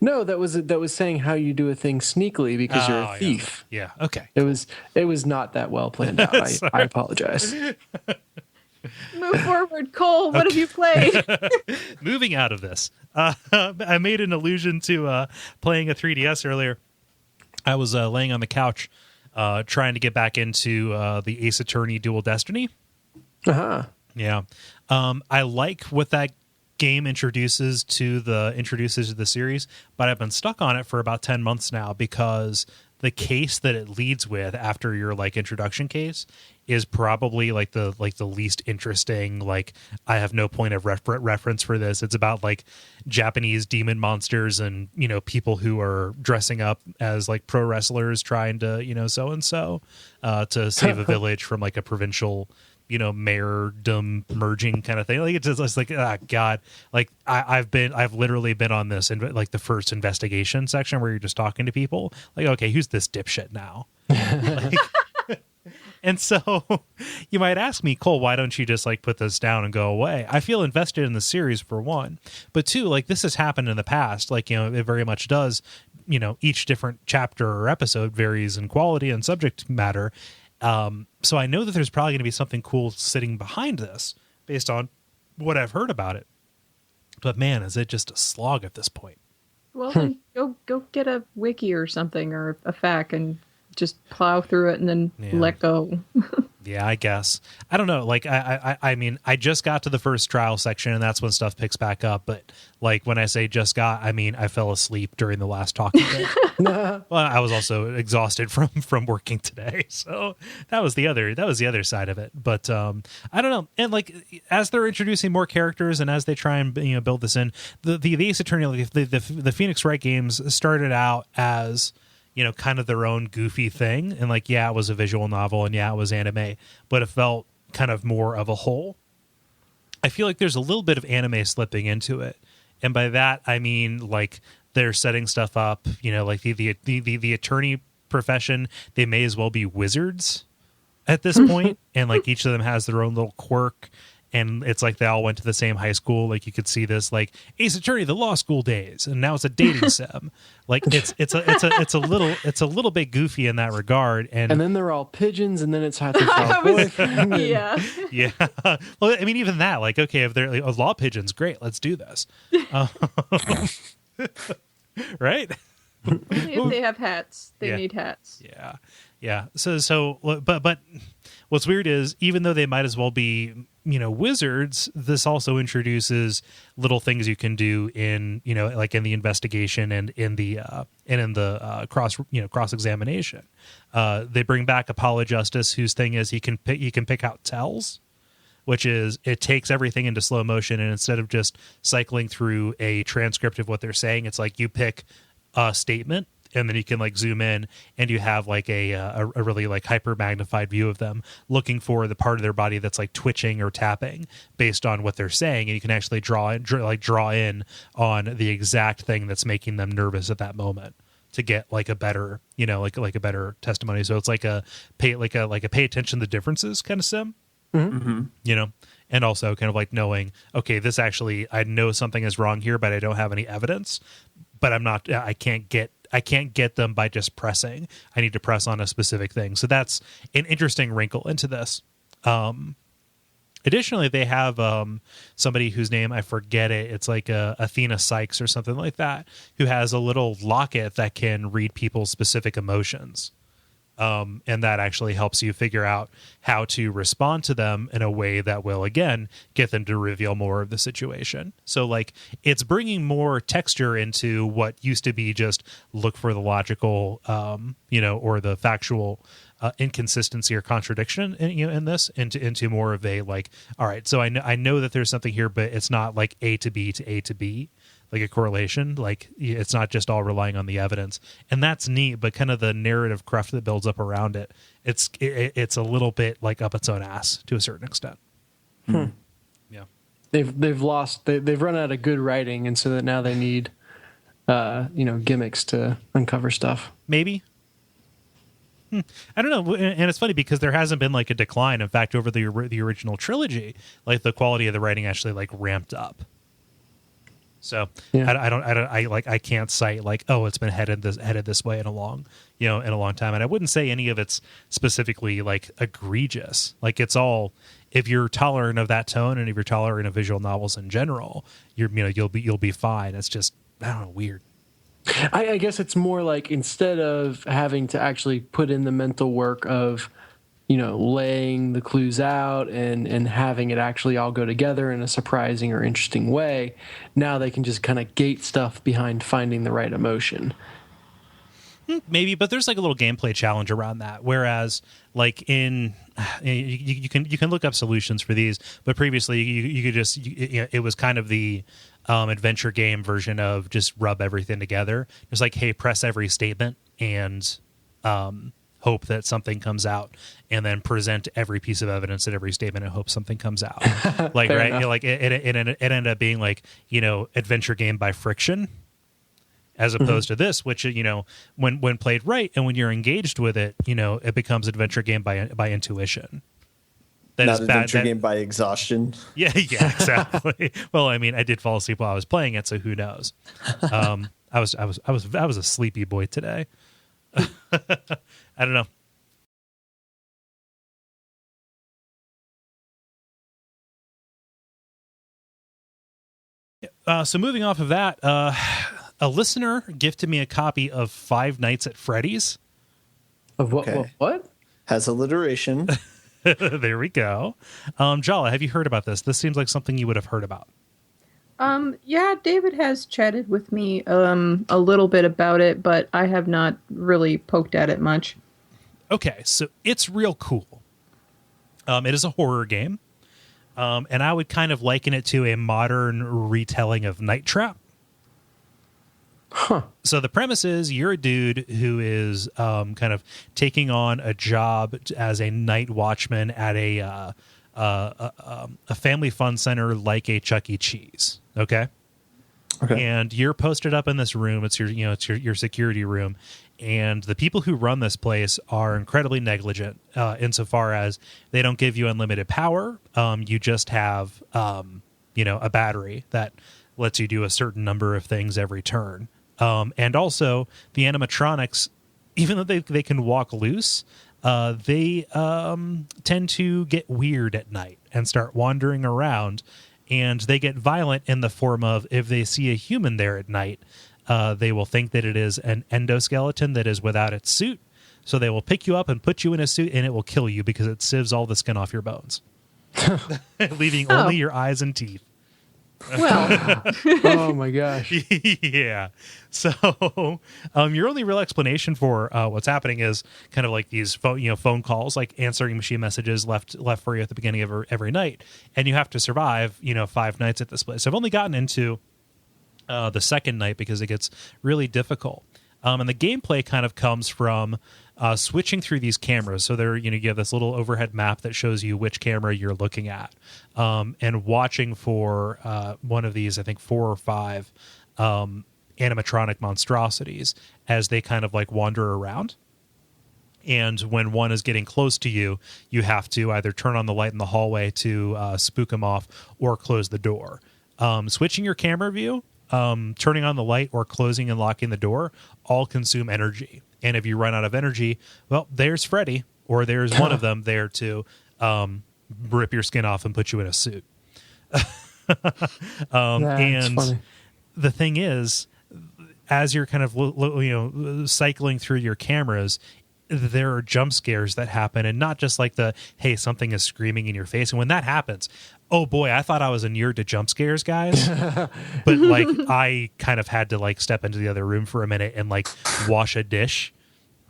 No, that was saying how you do a thing sneakily because you're a thief. Yeah. Okay. It was not that well planned out. I apologize. Move forward, Kole. What have you played? Moving out of this, I made an allusion to playing a 3DS earlier. I was laying on the couch trying to get back into the Ace Attorney Dual Destiny. Uh-huh. Yeah. I like what that game introduces to the series, but I've been stuck on it for about 10 months now because the case that it leads with after your like introduction case is probably like the least interesting. Like, I have no point of reference for this. It's about like Japanese demon monsters and people who are dressing up as like pro wrestlers trying to so and so to save a village from like a provincial mayordom merging kind of thing. Like it's just like, God, like I've literally been on this in like the first investigation section where you're just talking to people like, okay, who's this dipshit now? Like, and so you might ask me, Kole, why don't you just like put this down and go away? I feel invested in the series for one, but two, like this has happened in the past. Like, it very much does, each different chapter or episode varies in quality and subject matter. So I know that there's probably going to be something cool sitting behind this based on what I've heard about it. But man, is it just a slog at this point? Well, then go get a wiki or something or a FAQ and just plow through it and then let go. Yeah, I guess. I don't know. Like, I mean, I just got to the first trial section, and that's when stuff picks back up. But like when I say just got, I mean I fell asleep during the last talking bit. Well, I was also exhausted from working today, so that was the other side of it. But I don't know. And like as they're introducing more characters, and as they try and build this in, the Ace Attorney, like, the Phoenix Wright games started out as kind of their own goofy thing. And like, yeah, it was a visual novel and yeah, it was anime, but it felt kind of more of a whole. I feel like there's a little bit of anime slipping into it. And by that, I mean, like they're setting stuff up, like the attorney profession, they may as well be wizards at this point. And like each of them has their own little quirk and it's like they all went to the same high school. Like you could see this like Ace Attorney, the law school days, and now it's a dating sim. Like it's a little bit goofy in that regard. And then they're all pigeons, and then it's hard to tell boyfriend. Yeah. Yeah. Well, I mean, even that, like, okay, if they're like, law pigeons, great, let's do this. Right? If they have hats, they need hats. Yeah. Yeah. But what's weird is even though they might as well be, wizards, this also introduces little things you can do in, like in the investigation and in the cross examination. They bring back Apolojustice, whose thing is he can pick out tells, which is it takes everything into slow motion, and instead of just cycling through a transcript of what they're saying, it's like you pick a statement, and then you can like zoom in, and you have like a really like hyper magnified view of them looking for the part of their body that's like twitching or tapping based on what they're saying, and you can actually draw in on the exact thing that's making them nervous at that moment to get like a better like a better testimony. So it's like a pay attention to the differences kind of sim. Mm-hmm. And also kind of like knowing, okay, this actually, I know something is wrong here, but I don't have any evidence, but I can't get them by just pressing. I need to press on a specific thing. So that's an interesting wrinkle into this. Additionally, they have somebody whose name I forget it. It's like Athena Sykes or something like that, who has a little locket that can read people's specific emotions. And that actually helps you figure out how to respond to them in a way that will, again, get them to reveal more of the situation. So, like, it's bringing more texture into what used to be just look for the logical, or the factual inconsistency or contradiction in this into more of a like, all right, so I know that there's something here, but it's not like A to B to A to B. Like a correlation, like it's not just all relying on the evidence, and that's neat. But kind of the narrative cruft that builds up around it, it's a little bit like up its own ass to a certain extent. Yeah, they've run out of good writing, and so that now they need, gimmicks to uncover stuff. Maybe. I don't know, and it's funny because there hasn't been like a decline. In fact, over the original trilogy, like the quality of the writing actually like ramped up. So yeah. I can't cite like, oh, it's been headed this way in a long time. And I wouldn't say any of it's specifically like egregious. Like it's all, if you're tolerant of that tone and if you're tolerant of visual novels in general, you'll be fine. It's just, I don't know, weird. I guess it's more like instead of having to actually put in the mental work of, laying the clues out and having it actually all go together in a surprising or interesting way, now they can just kind of gate stuff behind finding the right emotion. Maybe, but there's like a little gameplay challenge around that. Whereas, like you can look up solutions for these, but previously you could just it was kind of the adventure game version of just rub everything together. It's like, hey, press every statement and hope that something comes out, and then present every piece of evidence at every statement and hope something comes out. Like right, like it ended up being like adventure game by friction, as opposed to this, which when played right and when you're engaged with it, it becomes adventure game by intuition. That Not is adventure game by exhaustion. Yeah, exactly. Well, I mean, I did fall asleep while I was playing it, so who knows? I was a sleepy boy today. I don't know. So moving off of that, a listener gifted me a copy of Five Nights at Freddy's. Of what? Okay. What? Has alliteration. There we go. Jala, have you heard about this? This seems like something you would have heard about. Yeah, David has chatted with me a little bit about it, but I have not really poked at it much. Okay, so it's real cool. It is a horror game, and I would kind of liken it to a modern retelling of Night Trap. Huh. So the premise is you're a dude who is kind of taking on a job as a night watchman at a family fun center like a Chuck E. Cheese. Okay. And you're posted up in this room. It's your security room, And the people who run this place are incredibly negligent insofar as they don't give you unlimited power. You just have, a battery that lets you do a certain number of things every turn. And also, the animatronics, even though they can walk loose, they tend to get weird at night and start wandering around. And they get violent in the form of, if they see a human there at night, they will think that it is an endoskeleton that is without its suit. So they will pick you up and put you in a suit, and it will kill you because it sieves all the skin off your bones, leaving only your eyes and teeth. Well, Oh my gosh. Yeah. So your only real explanation for what's happening is kind of like these phone calls, like answering machine messages left for you at the beginning of every night, and you have to survive 5 nights at this place. So I've only gotten into the second night because it gets really difficult. And the gameplay kind of comes from switching through these cameras. So there, you have this little overhead map that shows you which camera you're looking at, and watching for one of these, I think 4 or 5 animatronic monstrosities as they kind of like wander around. And when one is getting close to you, you have to either turn on the light in the hallway to spook them off or close the door. Switching your camera view, turning on the light, or closing and locking the door all consume energy. And if you run out of energy, well, there's Freddy, or there's one of them there to rip your skin off and put you in a suit. And funny. The thing is, as you're kind of cycling through your cameras, there are jump scares that happen, and not just like hey, something is screaming in your face. And when that happens, oh boy, I thought I was inured to jump scares, guys. But like, I kind of had to like step into the other room for a minute and like wash a dish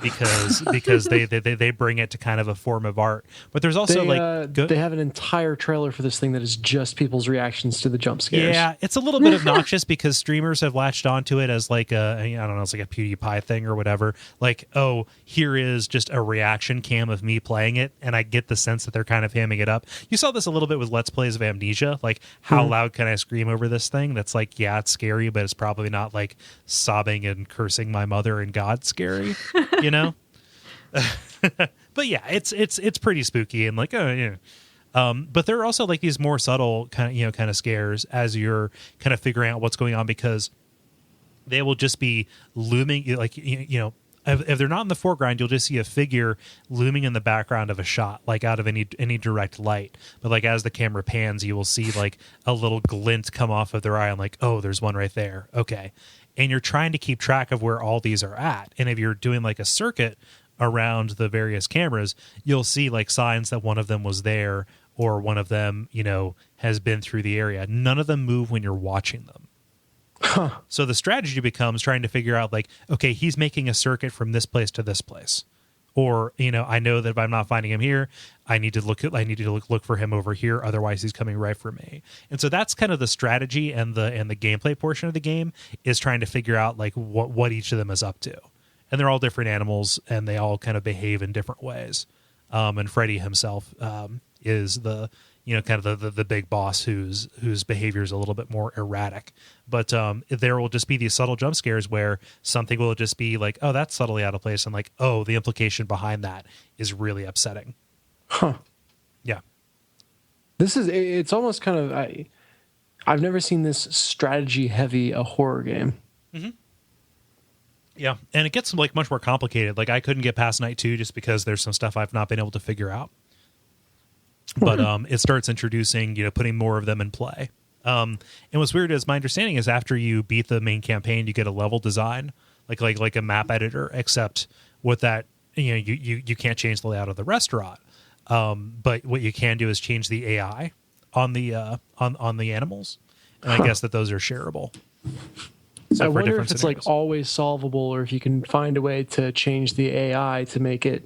because they bring it to kind of a form of art. But there's also they have an entire trailer for this thing that is just people's reactions to the jump scares. Yeah, it's a little bit obnoxious because streamers have latched onto it as like it's like a PewDiePie thing or whatever. Like, oh, here is just a reaction cam of me playing it, and I get the sense that they're kind of hamming it up. You saw this a little bit with Let's Plays of Amnesia. Like, how loud can I scream over this thing? That's like, yeah, it's scary, but it's probably not like sobbing and cursing my mother and God scary. But yeah, it's pretty spooky and like, oh yeah. But there are also like these more subtle kind of scares as you're kind of figuring out what's going on, because they will just be looming, like if they're not in the foreground, you'll just see a figure looming in the background of a shot, like out of any direct light. But like as the camera pans, you will see like a little glint come off of their eye. I'm like, oh, there's one right there. Okay. And you're trying to keep track of where all these are at. And if you're doing like a circuit around the various cameras, you'll see like signs that one of them was there, or one of them, has been through the area. None of them move when you're watching them. Huh. So the strategy becomes trying to figure out like, okay, he's making a circuit from this place to this place. Or, I know that if I'm not finding him here, I need to look for him over here. Otherwise he's coming right for me. And so that's kind of the strategy, and the gameplay portion of the game is trying to figure out like what each of them is up to. And they're all different animals, and they all kind of behave in different ways. And Freddy himself is the kind of the big boss whose behavior is a little bit more erratic. But there will just be these subtle jump scares where something will just be like, oh, that's subtly out of place, and like, oh, the implication behind that is really upsetting. Huh. Yeah. It's almost kind of, I've never seen this strategy heavy a horror game. Mm-hmm. Yeah, and it gets like much more complicated. Like I couldn't get past night 2 just because there's some stuff I've not been able to figure out. But it starts introducing, putting more of them in play. And what's weird is, my understanding is after you beat the main campaign, you get a level design, like a map editor, except with that, you can't change the layout of the restaurant. But what you can do is change the AI on the on the animals, and I guess that those are shareable. So I wonder if it's like always solvable, or if you can find a way to change the AI to make it,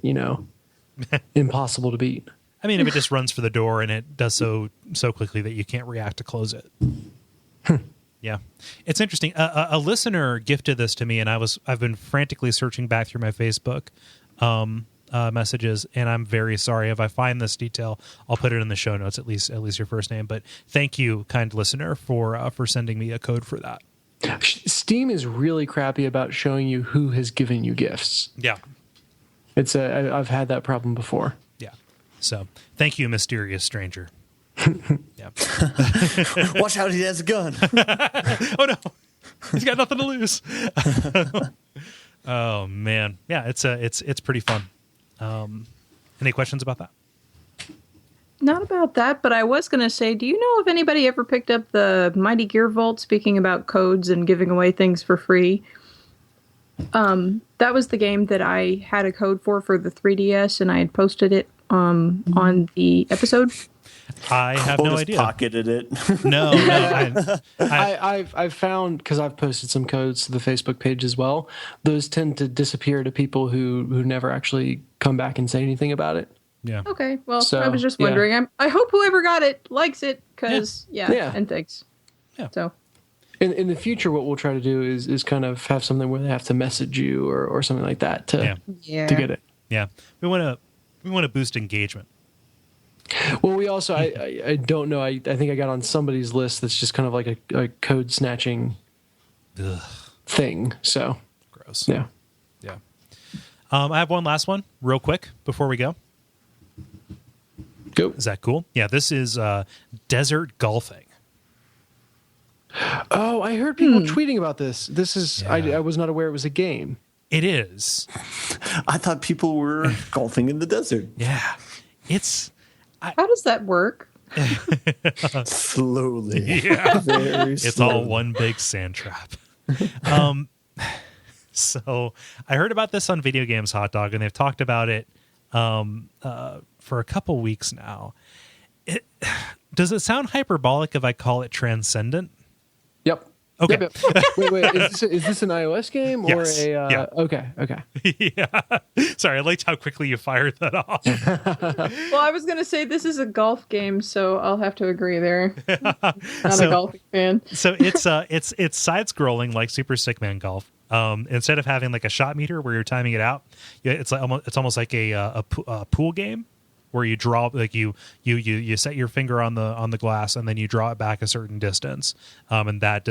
impossible to beat. I mean, if it just runs for the door and it does so quickly that you can't react to close it. Yeah, it's interesting. A listener gifted this to me, and I've been frantically searching back through my Facebook messages, and I'm very sorry if I find this detail. I'll put it in the show notes, at least your first name. But thank you, kind listener, for sending me a code for that. Steam is really crappy about showing you who has given you gifts. Yeah. I've had that problem before. Yeah. So thank you, mysterious stranger. Yeah. Watch out, he has a gun. Oh no, he's got nothing to lose. Oh man, yeah, it's pretty fun. Any questions about that? Not about that, but I was going to say, do you know if anybody ever picked up the Mighty Gear Vault, speaking about codes and giving away things for free? That was the game that I had a code for the 3DS, and I had posted it on the episode. I have no Otis idea. Pocketed it. No. I've found, because I've posted some codes to the Facebook page as well, those tend to disappear to people who never actually come back and say anything about it. Yeah. Okay, well, So, I was just wondering. yeah. I hope whoever got it likes it, because, Yeah. and thanks. Yeah. So, In the future, what we'll try to do is kind of have something where they have to message you or something like that to get it. Yeah. We want to boost engagement. Well, we also, I don't know, I think I got on somebody's list that's just kind of like a code snatching thing. So, Gross. yeah. Yeah. I have one last one real quick before we go. Go. Is that cool? Yeah, this is desert golfing. Oh, I heard people tweeting about this. This is, Yeah. I was not aware it was a game. It is. I thought people were golfing in the desert. Yeah. It's how does that work? Slowly. yeah. Very It's slowly. all one big sand trap. So I heard about this on Video Games Hot Dog, and they've talked about it for a couple weeks now. Does it sound hyperbolic if I call it transcendent? Yep. Okay. Yep. Wait. Is this an iOS game or Yes. a? Yeah. Okay. Yeah. Sorry, I liked how quickly you fired that off. Well, I was going to say this is a golf game, so I'll have to agree there. Not a golfing fan. So it's side scrolling like Super Stickman Golf. Instead of having like a shot meter where you're timing it out, it's almost like a pool game where you draw, like you set your finger on the glass and then you draw it back a certain distance, and that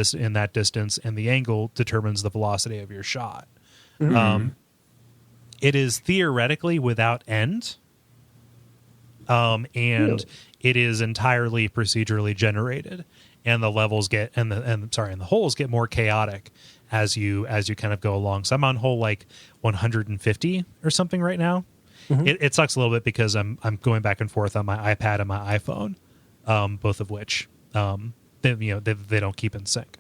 distance and the angle determines the velocity of your shot. It is theoretically without end, and it is entirely procedurally generated, and the levels get and the holes get more chaotic as you kind of go along. So I'm on hole like 150 or something right now. It sucks a little bit because I'm going back and forth on my iPad and my iPhone, both of which they don't keep in sync.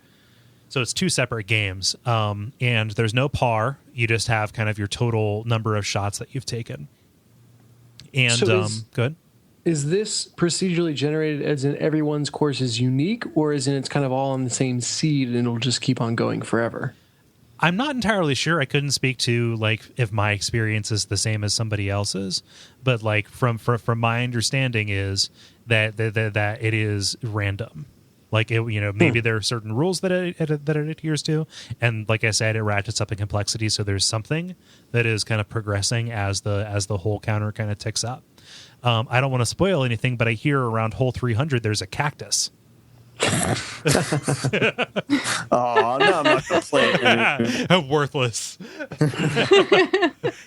So it's two separate games, and there's no par. You just have kind of your total number of shots that you've taken. And So good. Is this procedurally generated as in everyone's course is unique, or is in it's kind of all on the same seed and it'll just keep on going forever? I'm not entirely sure. I couldn't speak to like if my experience is the same as somebody else's, but like from my understanding is that it is random. Like it, maybe there are certain rules that it adheres to, and like I said, it ratchets up in complexity. So there's something that is kind of progressing as the whole counter kind of ticks up. I don't want to spoil anything, but I hear around hole 300 there's a cactus. Oh, no, I'm not going to play it. Worthless.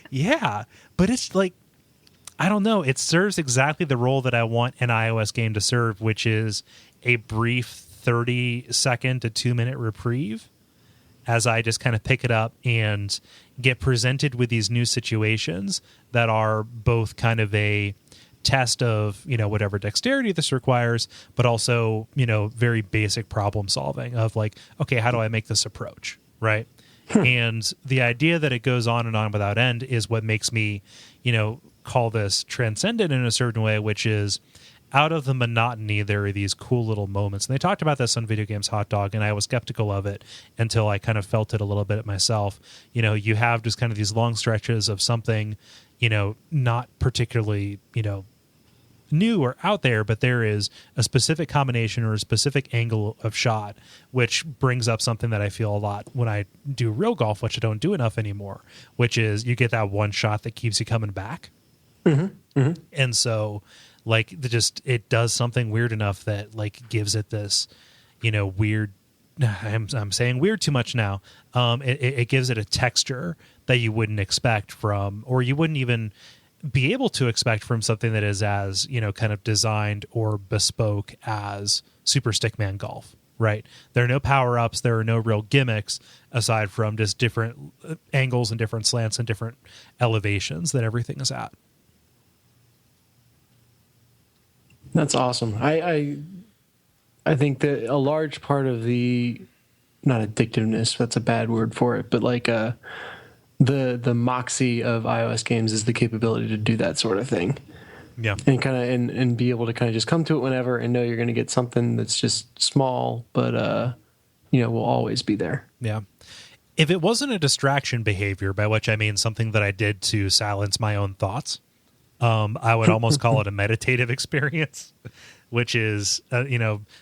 Yeah, but it's like, I don't know. It serves exactly the role that I want an iOS game to serve, which is a brief 30-second to 2-minute reprieve as I just kind of pick it up and get presented with these new situations that are both kind of a test of whatever dexterity this requires, but also very basic problem solving of like, okay, how do I make this approach, right? And the idea that it goes on and on without end is what makes me call this transcendent in a certain way, which is out of the monotony there are these cool little moments. And they talked about this on Video Games Hot Dog, and I was skeptical of it until I kind of felt it a little bit myself. You have just kind of these long stretches of something not particularly new or out there, but there is a specific combination or a specific angle of shot which brings up something that I feel a lot when I do real golf, which I don't do enough anymore, which is you get that one shot that keeps you coming back. And so like it does something weird enough that like gives it this weird I'm saying weird too much now. It gives it a texture that you wouldn't expect from, or you wouldn't even be able to expect from something that is as, kind of designed or bespoke as Super Stickman Golf, right? There are no power-ups. There are no real gimmicks aside from just different angles and different slants and different elevations that everything is at. That's awesome. I think that a large part of the, not addictiveness, that's a bad word for it, but like the moxie of iOS games is the capability to do that sort of thing. Yeah. And kind of and be able to kind of just come to it whenever and know you're going to get something that's just small, but will always be there. Yeah. If it wasn't a distraction behavior, by which I mean something that I did to silence my own thoughts, I would almost call it a meditative experience, which is,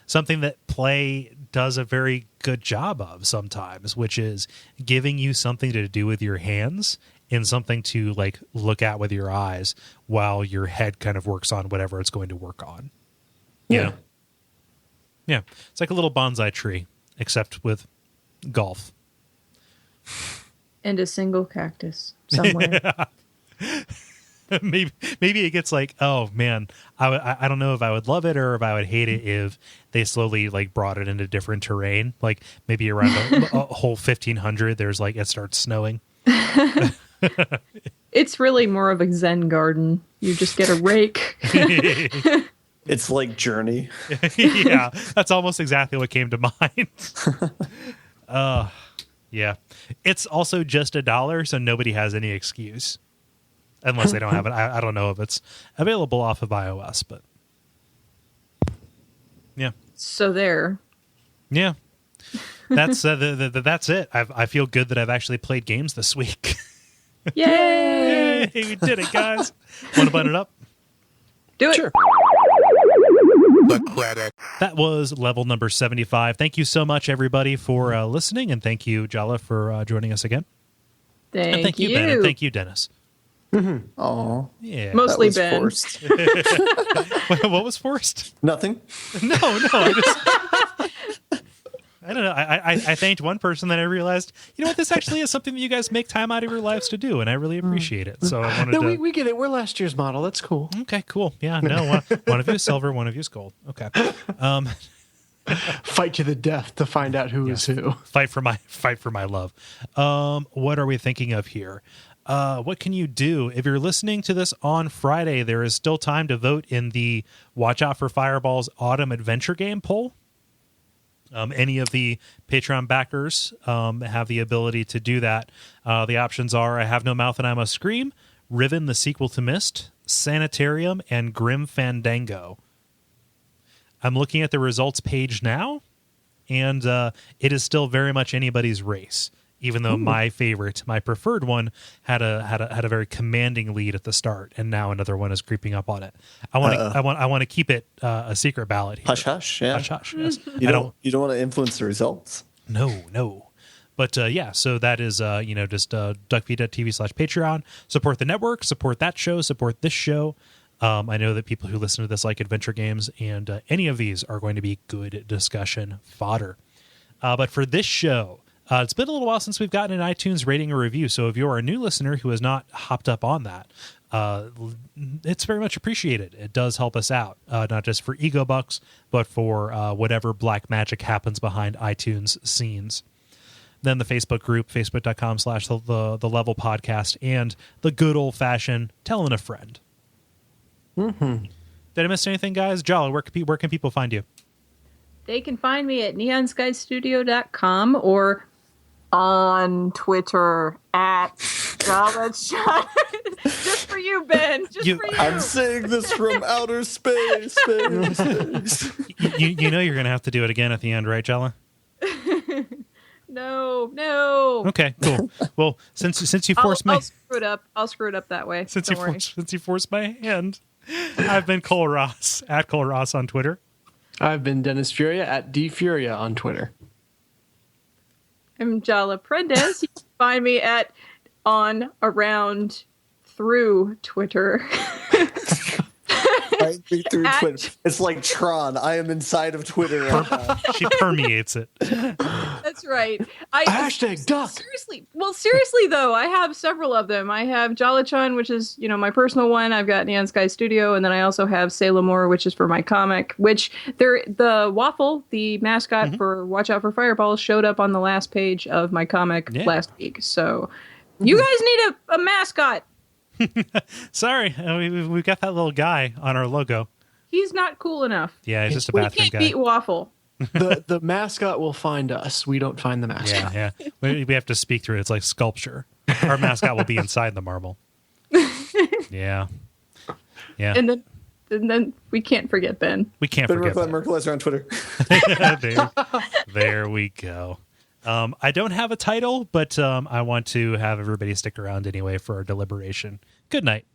something that play does a very good job of sometimes, which is giving you something to do with your hands and something to like look at with your eyes while your head kind of works on whatever it's going to work on. Yeah. Yeah. It's like a little bonsai tree, except with golf. And a single cactus somewhere. maybe it gets like, oh man, I don't know if I would love it or if I would hate it if they slowly like brought it into different terrain. Like maybe around a whole 1500, there's like, it starts snowing. It's really more of a Zen garden. You just get a rake. It's like Journey. Yeah, that's almost exactly what came to mind. Yeah. It's also just $1, so nobody has any excuse. Unless they don't have it. I don't know if it's available off of iOS, but yeah. So there. Yeah. That's that's it. I feel good that I've actually played games this week. Yay! Yay! We did it, guys. Want to button it up? Do it. Sure. That was level number 75. Thank you so much, everybody, for listening, and thank you, Jala, for joining us again. Thank Thank you, Ben, and thank you, Dennis. Oh, Yeah. Mostly that was Ben. forced. What was forced? Nothing. No. I don't know. I thanked one person, then I realized, you know what, this actually is something that you guys make time out of your lives to do, and I really appreciate it. So I wanted to... we get it. We're last year's model. That's cool. Okay, cool. Yeah, no, one of you is silver, one of you is gold. Okay. Fight to the death to find out who is who. Fight for my love. What are we thinking of here? What can you do? If you're listening to this on Friday, there is still time to vote in the Watch Out for Fireballs Autumn Adventure Game poll. Any of the Patreon backers have the ability to do that. The options are I Have No Mouth and I Must Scream, Riven, the sequel to Myst, Sanitarium, and Grim Fandango. I'm looking at the results page now, and it is still very much anybody's race. Even though my preferred one had a very commanding lead at the start, and now another one is creeping up on it. I want to keep it a secret ballot here. Hush, hush. Yeah. Hush, hush. Yes. You don't want to influence the results. No. But yeah, so that is just Duckfeed.tv/Patreon. Support the network, support that show, support this show. I know that people who listen to this like adventure games, and any of these are going to be good discussion fodder. But for this show, it's been a little while since we've gotten an iTunes rating or review, so if you're a new listener who has not hopped up on that, it's very much appreciated. It does help us out, not just for ego bucks, but for whatever black magic happens behind iTunes scenes. Then the Facebook group, facebook.com/the Level Podcast, and the good old-fashioned telling a friend. Mm-hmm. Did I miss anything, guys? Jala, where can people find you? They can find me at neonskystudio.com or on Twitter at Jala. Just for you, Ben. Just for you. I'm saying this from outer space. You know you're going to have to do it again at the end, right, Jala? No. Okay, cool. Well, since you forced me, I'll screw it up. I'll screw it up that way. Since you forced my hand, I've been Kole Ross at Kole Ross on Twitter. I've been Dennis Furia at DFuria on Twitter. I'm Jala Prendes. You can find me at on around through Twitter. Right, guide me through Twitter. It's like Tron. I am inside of Twitter right now. She permeates it. That's right. Hashtag duck. Seriously though, I have several of them. I have Jala-chan, which is, my personal one. I've got Neon Sky Studio, and then I also have Sailor Moore, which is for my comic, which the Waffle, the mascot for Watch Out for Fireballs, showed up on the last page of my comic last week. So you guys need a mascot. Sorry, we've got that little guy on our logo. He's not cool enough. Yeah, he's just a bathroom can't guy. beat Waffle. The mascot will find us. We don't find the mascot. Yeah. We have to speak through it. It's like sculpture. Our mascot will be inside the marble. Yeah. And then we can't forget Ben. We can't Ben forget Ben. Merkleiser on Twitter. there we go. I don't have a title, but I want to have everybody stick around anyway for our deliberation. Good night.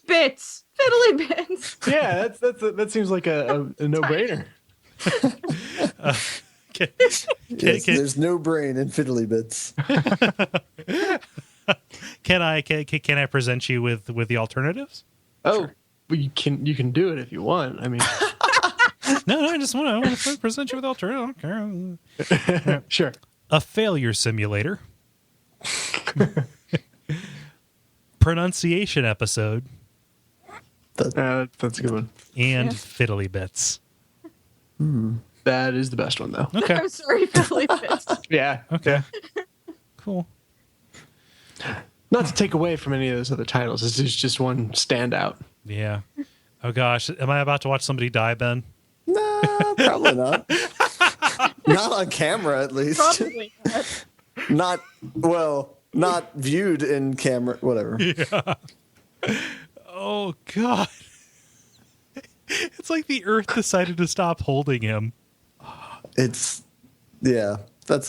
Fiddly Bits. Yeah, that seems like a no-brainer. There's no brain in Fiddly Bits. Can I present you with the alternatives? Oh, well, you can do it if you want. I mean, No, I just want to present you with alternatives. I don't care. sure. A failure simulator. Pronunciation episode. That's a good one. And Fiddly Bits. That is the best one, though. Okay. I'm sorry, Fiddly Bits. Yeah. Okay. Cool. Not to take away from any of those other titles. This is just one standout. Yeah. Oh gosh, am I about to watch somebody die, Ben? No, probably not. Not on camera, at least. Probably not. Not viewed in camera. Whatever. Yeah. Oh god. It's like the earth decided to stop holding him. That's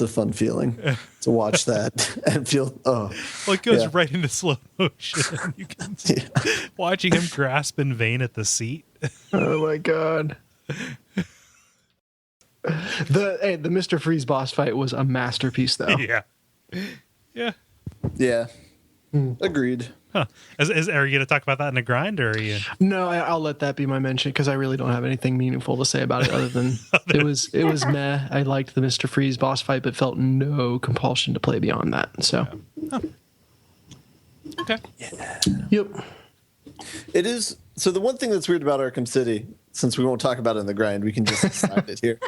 a fun feeling to watch that and feel. Oh, Well, it goes right into slow motion. You can see watching him grasp in vain at the seat. Oh my god. The Mr. Freeze boss fight was a masterpiece, though. Yeah. yeah. Agreed. Huh. Are you going to talk about that in a grind, or are you? No, I'll let that be my mention because I really don't have anything meaningful to say about it other than it was meh. I liked the Mr. Freeze boss fight, but felt no compulsion to play beyond that. So, Okay. Yeah. Yep. It is. So the one thing that's weird about Arkham City, since we won't talk about it in the grind, we can just decide it here.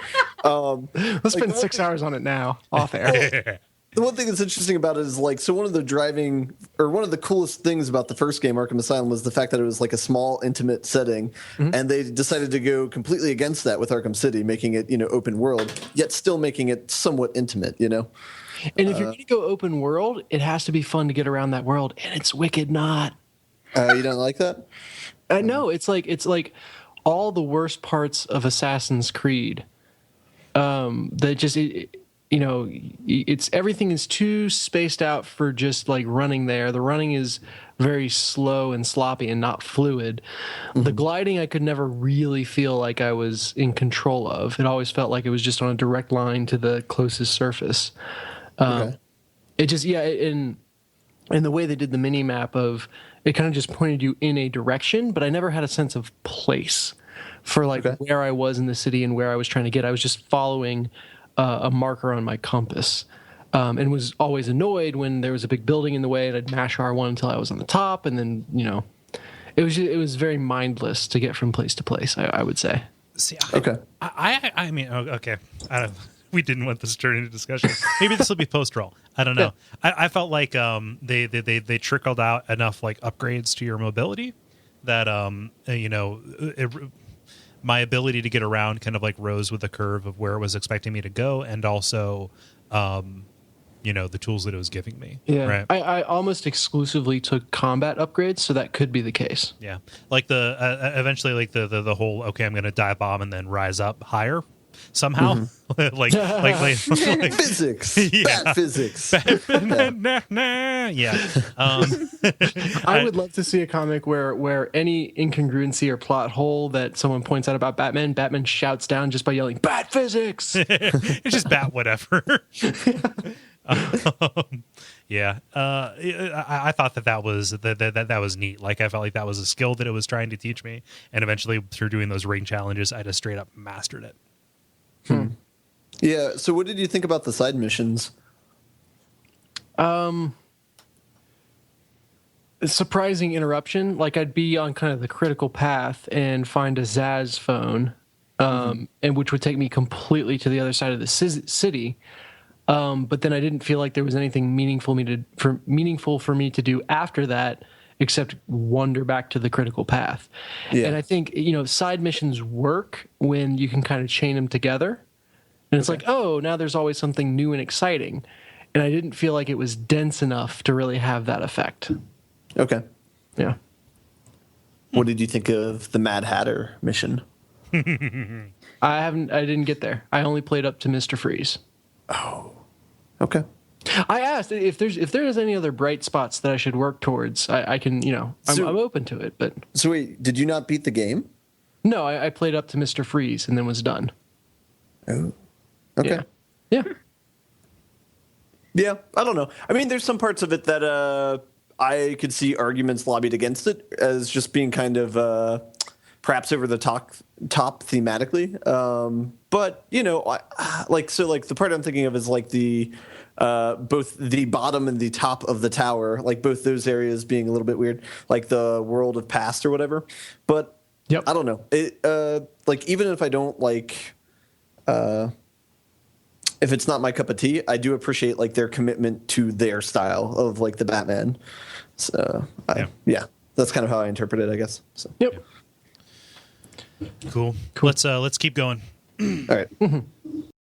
Let's spend 6 hours on it now, off air. The one thing that's interesting about it is one of the coolest things about the first game, Arkham Asylum, was the fact that it was like a small, intimate setting, and they decided to go completely against that with Arkham City, making it open world, yet still making it somewhat intimate. And if you're going to go open world, it has to be fun to get around that world, and it's wicked not. You don't like that? No, it's like all the worst parts of Assassin's Creed. That just. It's everything is too spaced out for just like running there. The running is very slow and sloppy and not fluid. The gliding I could never really feel like I was in control of. It always felt like it was just on a direct line to the closest surface. Okay. It just and the way they did the mini map of it kind of just pointed you in a direction, but I never had a sense of place for where I was in the city and where I was trying to get. I was just following a marker on my compass, and was always annoyed when there was a big building in the way, and I'd mash R1 until I was on the top, and then it was very mindless to get from place to place. I would say. See, Okay. I mean, okay. We didn't want this to turn into discussion. Maybe this will be post roll. I don't know. Yeah. I felt like they trickled out enough upgrades to your mobility that my ability to get around kind of rose with the curve of where it was expecting me to go, and also, the tools that it was giving me. Yeah, right? I almost exclusively took combat upgrades, so that could be the case. Yeah, eventually, the whole I'm going to dive bomb and then rise up higher somehow. like Physics. Bad physics. Yeah. I would love to see a comic where any incongruency or plot hole that someone points out about Batman shouts down just by yelling "Bat physics." It's just bat whatever. Yeah. I thought that was neat. Like I felt like that was a skill that it was trying to teach me, and eventually through doing those ring challenges, I just straight up mastered it. Yeah. So, what did you think about the side missions? A surprising interruption. Like I'd be on kind of the critical path and find a Zaz phone, and which would take me completely to the other side of the city. But then I didn't feel like there was anything meaningful for me to do after that, except wander back to the critical path. Yeah. And I think side missions work when you can kind of chain them together, and it's like, oh, now there's always something new and exciting. And I didn't feel like it was dense enough to really have that effect. Okay. Yeah. What did you think of the Mad Hatter mission? I didn't get there. I only played up to Mr. Freeze. Oh. Okay. I asked if there's any other bright spots that I should work towards. I can, I'm open to it. But so wait, did you not beat the game? No, I played up to Mr. Freeze and then was done. Oh. Okay. Yeah. Yeah, I don't know. I mean, there's some parts of it that I could see arguments lobbied against it as just being kind of perhaps over the top thematically. But the part I'm thinking of is like the both the bottom and the top of the tower, like both those areas being a little bit weird, like the world of past or whatever. But yep. I don't know. It like even if I don't like. If it's not my cup of tea, I do appreciate like their commitment to their style of like the Batman. So yeah, that's kind of how I interpret it, I guess. So. Yep. Cool. Let's keep going. All right.